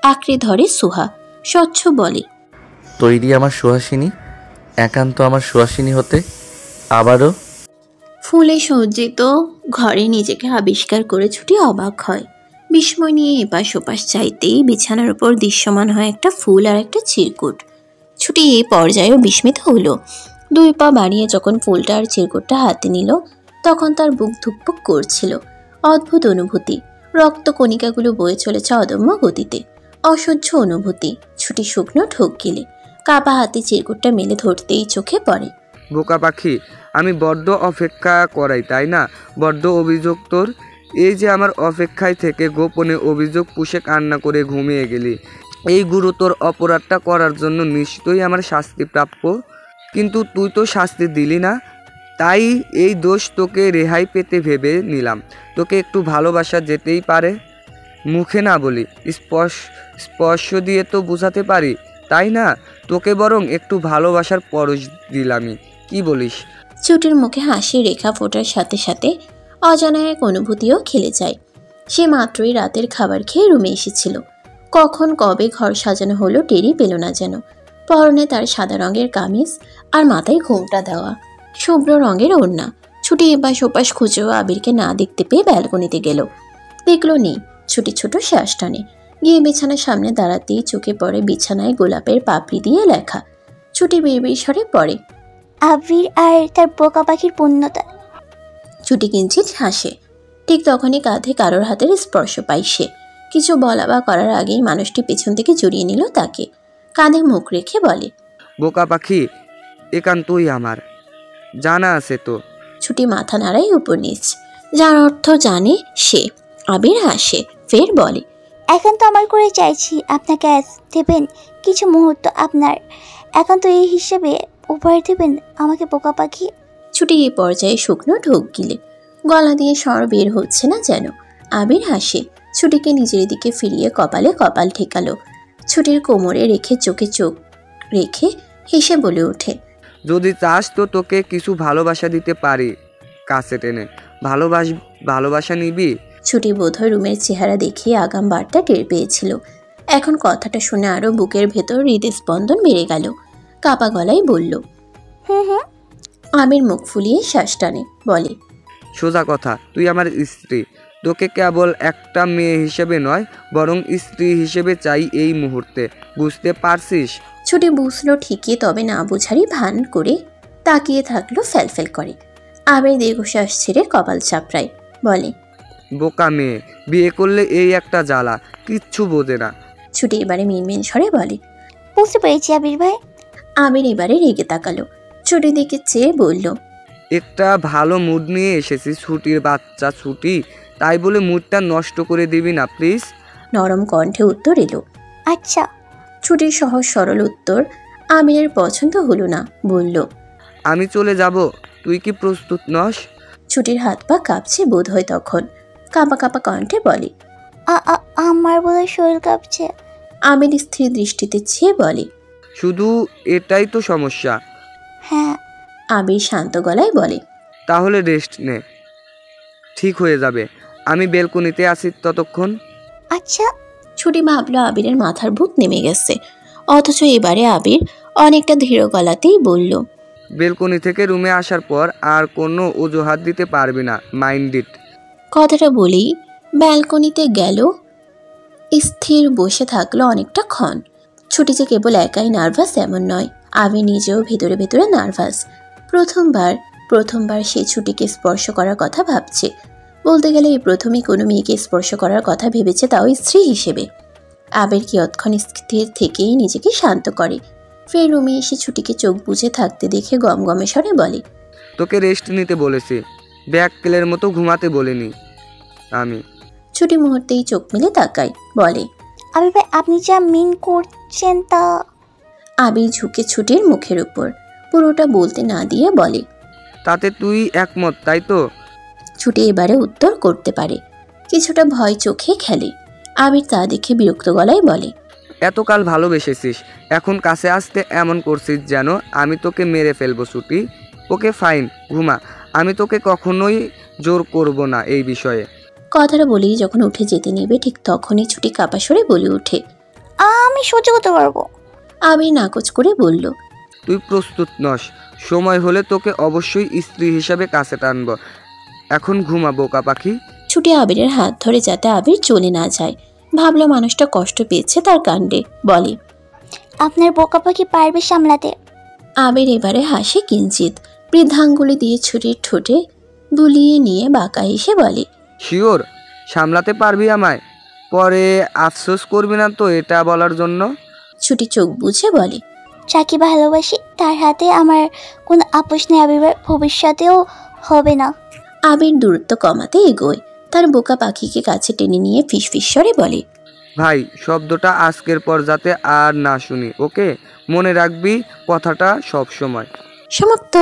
Speaker 2: আঁকড়ে ধরে সোহা। স্বচ্ছ বলে,
Speaker 1: তৈরি আমার সুহাসিনী, একান্ত আমার সুহাসিনী হতে? আবারও?
Speaker 2: ফুলে সজ্জিত ঘরে নিজেকে আবিষ্কার করে ছুটি অবাক হয়। বিস্ময় নিয়ে এপাশ ওপাশ চাইতেই বিছানার উপর দৃশ্যমান হয় একটা ফুল আর একটা চিরকুট। ছুটি এই পর্যায়েও বিস্মিত হলো। 2 পা বাড়িয়ে যখন ফুলটা আর চিরকুটটা হাতে নিল, তখন তার বুক ধুকপুক করছিল। অদ্ভুত অনুভূতি। রক্ত কণিকাগুলো বয়ে চলেছে অদম্য গতিতে। অসহ্য অনুভূতি। ছুটি শুকনো ঠোক গেলে কাপা হাতে চিরকুটটা মেলে ধরতেই চোখে পড়ে।
Speaker 4: বোকা পাখি, আমি বড্ড অপেক্ষা করাই তাই না? বড্ড অভিযোগ তোর। এই যে আমার অপেক্ষায় থেকে গোপনে অভিযোগ পুষে কান্না করে ঘুমিয়ে গেলি, এই গুরুতর অপরাধটা করার জন্য নিশ্চয়ই আমার শাস্তি প্রাপ্য। কিন্তু তুই তো শাস্তি দিলি না, তাই এই দোষ তোকে রেহাই পেতে ভেবে নিলাম। তোকে একটু ভালোবাসা যেতেই পারে, মুখে না বলি স্পর্শ দিয়ে তো বোঝাতে পারি, তাই না? তোকে বরং একটু ভালোবাসার পরশ দিলামই, কি বলিস?
Speaker 2: ছুটির মুখে হাসির রেখা ফোটার সাথে সাথে অজানা এক অনুভূতিও খেলে যায়। সে মাত্রই রাতের খাবার খেয়ে রুমে এসেছিল। কখন কবে ঘর সাজানো হলো টেরই পেল না যেন। পরনে তার সাদা রঙের কামিজ আর মাথায় ঘোমটা দেওয়া, শুভ্র রঙের ওড়না। ছুটি এপাশ ওপাশ খুঁজেও আবিরকে না দেখতে পেয়ে ব্যালকনিতে গেল। দেখলো নেই। ছুটি ছোট শ্বাস টানে। গিয়ে বিছানার সামনে দাঁড়াতেই চোখে পড়ে বিছানায় গোলাপের পাপড়ি দিয়ে লেখা। ছুটি বিড়বিড় স্বরে পড়ে,
Speaker 5: আবির আর তার বোকা পাখির পূর্ণতা।
Speaker 2: ছুটি কিঞ্চিত হাসে। ঠিক তখনই কাঁধে কারোর হাতের স্পর্শ পায় সে। কিছু বলা বা করার আগেই মানুষটি পেছন থেকে জড়িয়ে নিল তাকে। কাঁধে মুখ রেখে বলে,
Speaker 4: বোকা পাখি, একান্তই আমার, জানা আছে তো।
Speaker 2: ছুটি মাথা নাড়ায় উপর নিচ, যার অর্থ জানে সে। আবির হাসে, ফের বলে,
Speaker 5: এখন তো আমার করে চাইছি আপনাকে আজ দেবেন কিছু মুহূর্ত আপনার, এখন তো এই হিসেবে উপহার দেবেন আমাকে বোকা পাখি।
Speaker 2: ছুটি এই পর্যায়ে শুকনো ঢোক গিলে, গলা দিয়ে স্বর বের হচ্ছে না যেন। আবির হাসে, ছুটিকে নিজের দিকে ফিরিয়ে কপালে কপাল ঠেকালো। ছুটির কোমরে রেখে চোখে চোখ রেখে হেসে বলে ওঠে,
Speaker 4: যদি চাস তো তোকে কিছু ভালোবাসা দিতে পারি, কাছে টেনে। ভালোবাসা নিবি?
Speaker 2: ছুটি বোধহয় রুমের চেহারা দেখিয়ে আগাম বার্তা টের পেয়েছিল। এখন কথাটা শুনে আরো বুকের ভেতর হৃদস্পন্দন বেড়ে গেল। কাপা গলায় বলল,
Speaker 5: হুম হুম।
Speaker 2: আমির মুখ ফুলিয়ে শ্বাস টানে, বলে,
Speaker 4: সোজা কথা, তুই আমার স্ত্রী। তোকে কেবল একটা মেয়ে হিসেবে নয়, বরং স্ত্রী হিসেবে চাই এই মুহূর্তে, বুঝতে পারছিস?
Speaker 2: ছুটি বুঝলো ঠিকই, তবে না বুঝারই ভান করে তাকিয়ে থাকলো ফ্যালফ্যাল করে। আবির দীর্ঘশ্বাস ছেড়ে কপাল চাপড়ায়, বলে,
Speaker 4: বোকা মেয়ে, বিয়ে করলে এই একটা জ্বালা, কিচ্ছু বোঝে না।
Speaker 2: ছুটি এবারে মিনমিন স্বরে বলে,
Speaker 5: বুঝতে পেরেছি আবির ভাই।
Speaker 2: আবির এবারে রেগে তাকালো, ছুটির দিকে চেয়ে বলল,
Speaker 4: একটা ভালো মুড নিয়ে এসেছি, ছুটির বাচ্চা ছুটি, তাই বলে মুডটা নষ্ট করে দিবি না প্লিজ।
Speaker 2: নরম কণ্ঠে উত্তর এলো।
Speaker 5: আচ্ছা।
Speaker 2: ছুটির সহজ সরল উত্তর আমিরের পছন্দ হলো না, বলল,
Speaker 4: আমি চলে যাব, তুই কি প্রস্তুত নস?
Speaker 2: ছুটির হাত পা কাঁপছে বোধ হয় তখন, কাঁপা কাঁপা কণ্ঠে বলে,
Speaker 5: আমার বোধহয় শরীর কাঁপছে।
Speaker 2: আমির স্থির দৃষ্টিতে চেয়ে বলে,
Speaker 4: শুধু এটাই তো সমস্যা?
Speaker 5: হ্যাঁ।
Speaker 2: আবির শান্ত গলায় বলে,
Speaker 4: তাহলে রেস্ট নে, ঠিক হয়ে যাবে। আমি বেলকনিতে আছি ততক্ষণ।
Speaker 2: আচ্ছা। ছুটি ভাবলো আবিরের মাথার ভূত নেমে গেছে, অথচ এবারে আবির অনেকটা ধীর গলাতেই বলল,
Speaker 4: বেলকনি থেকে রুমে আসার পর আর কোনো অজুহাত দিতে পারবি না, মাইন্ড ইট।
Speaker 2: কথাটা বলেই ব্যালকনিতে গেল। স্থির বসে থাকলো অনেকটা ক্ষণ। ছুটি যে কেবল একাই নার্ভাস এমন নয়, আবির নিজেও ভেতরে ভেতরে নার্ভাস। প্রথমবার সে ছুটিকে স্পর্শ করার কথা ভাবছে। বলতে গেলে এই প্রথমই কোনো মেয়েকে স্পর্শ করার কথা ভেবেছে, তাও স্ত্রী হিসেবে। আবির কিয়ৎক্ষণ স্থির থেকেই নিজেকে শান্ত করে। ফের রুমে এসে ছুটিকে চোখ বুজে থাকতে দেখে গমগমে স্বরে বলে,
Speaker 4: তোকে রেস্ট নিতে বলেছি, ব্যাককেলের মতো ঘুমাতে বলিনি আমি।
Speaker 2: ছুটি মুহূর্তেই চোখ মেলে তাকায়, বলে,
Speaker 5: আবির ভাই আপনি যা মিন করছেন তা।
Speaker 2: আবির ঝুঁকে ছুটির মুখের উপর, পুরোটা বলতে না দিয়ে বলে,
Speaker 4: তাতে তুই একমত তাই তো?
Speaker 2: ছুটি এবারে উত্তর করতে পারে, কিছুটা ভয় চোখে খেলে। আবির তা দেখে বিরক্ত গলায় বলে,
Speaker 4: এতকাল ভালোবেসেছিস, এখন কাছে আসতে এমন করছিস যেন আমি তোকে মেরে ফেলবো। ছুটি, ওকে ফাইন, ঘুমা, আমি তোকে কখনোই জোর করব না এই বিষয়ে।
Speaker 2: কথাটা বলেই যখন উঠে যেতে নেবে ঠিক তখনই ছুটি কাপা সরে বলে ওঠে,
Speaker 5: আমি সহ্য করতে পারবো।
Speaker 2: আবির নাকচ করে বলল,
Speaker 4: তুই প্রস্তুত নস, সময় হলে তোকে অবশ্যই স্ত্রী হিসাবে কাছে টানবো, এখন ঘুমা বোকা পাখি।
Speaker 2: ছুটি আবিরের হাত ধরে যাতে আবির চলে না যায়। ভাবলো মানুষটা কষ্ট পেয়েছে তার কাণ্ডে, বলে,
Speaker 5: আপনার বোকা পাখি পারবে সামলাতে।
Speaker 2: আবির এবারে হাসে কিঞ্চিত, বৃদ্ধাঙ্গুলি দিয়ে ছুটির ঠোঁটে বুলিয়ে নিয়ে বাঁকা হেসে বলে,
Speaker 4: শিওর সামলাতে পারবি আমায়? পরে আফসোস করবি না তো এটা বলার জন্য?
Speaker 2: ছুটি চোখ বুঝে বলে,
Speaker 5: যাকে ভালোবাসি তার হাতে আমার কোনো আপোষ নেই আবির ভাই, ভবিষ্যতেও হবে না।
Speaker 2: আবির দূরত্ব কমাতে এগোয়, তার বোকা পাখিকে কাছে টেনে নিয়ে ফিসফিস স্বরে বলে,
Speaker 4: ভাই শব্দটা আজকের পর যাতে আর না শুনি, ওকে? মনে রাখবি কথাটা সব সময়।
Speaker 2: সমাপ্ত।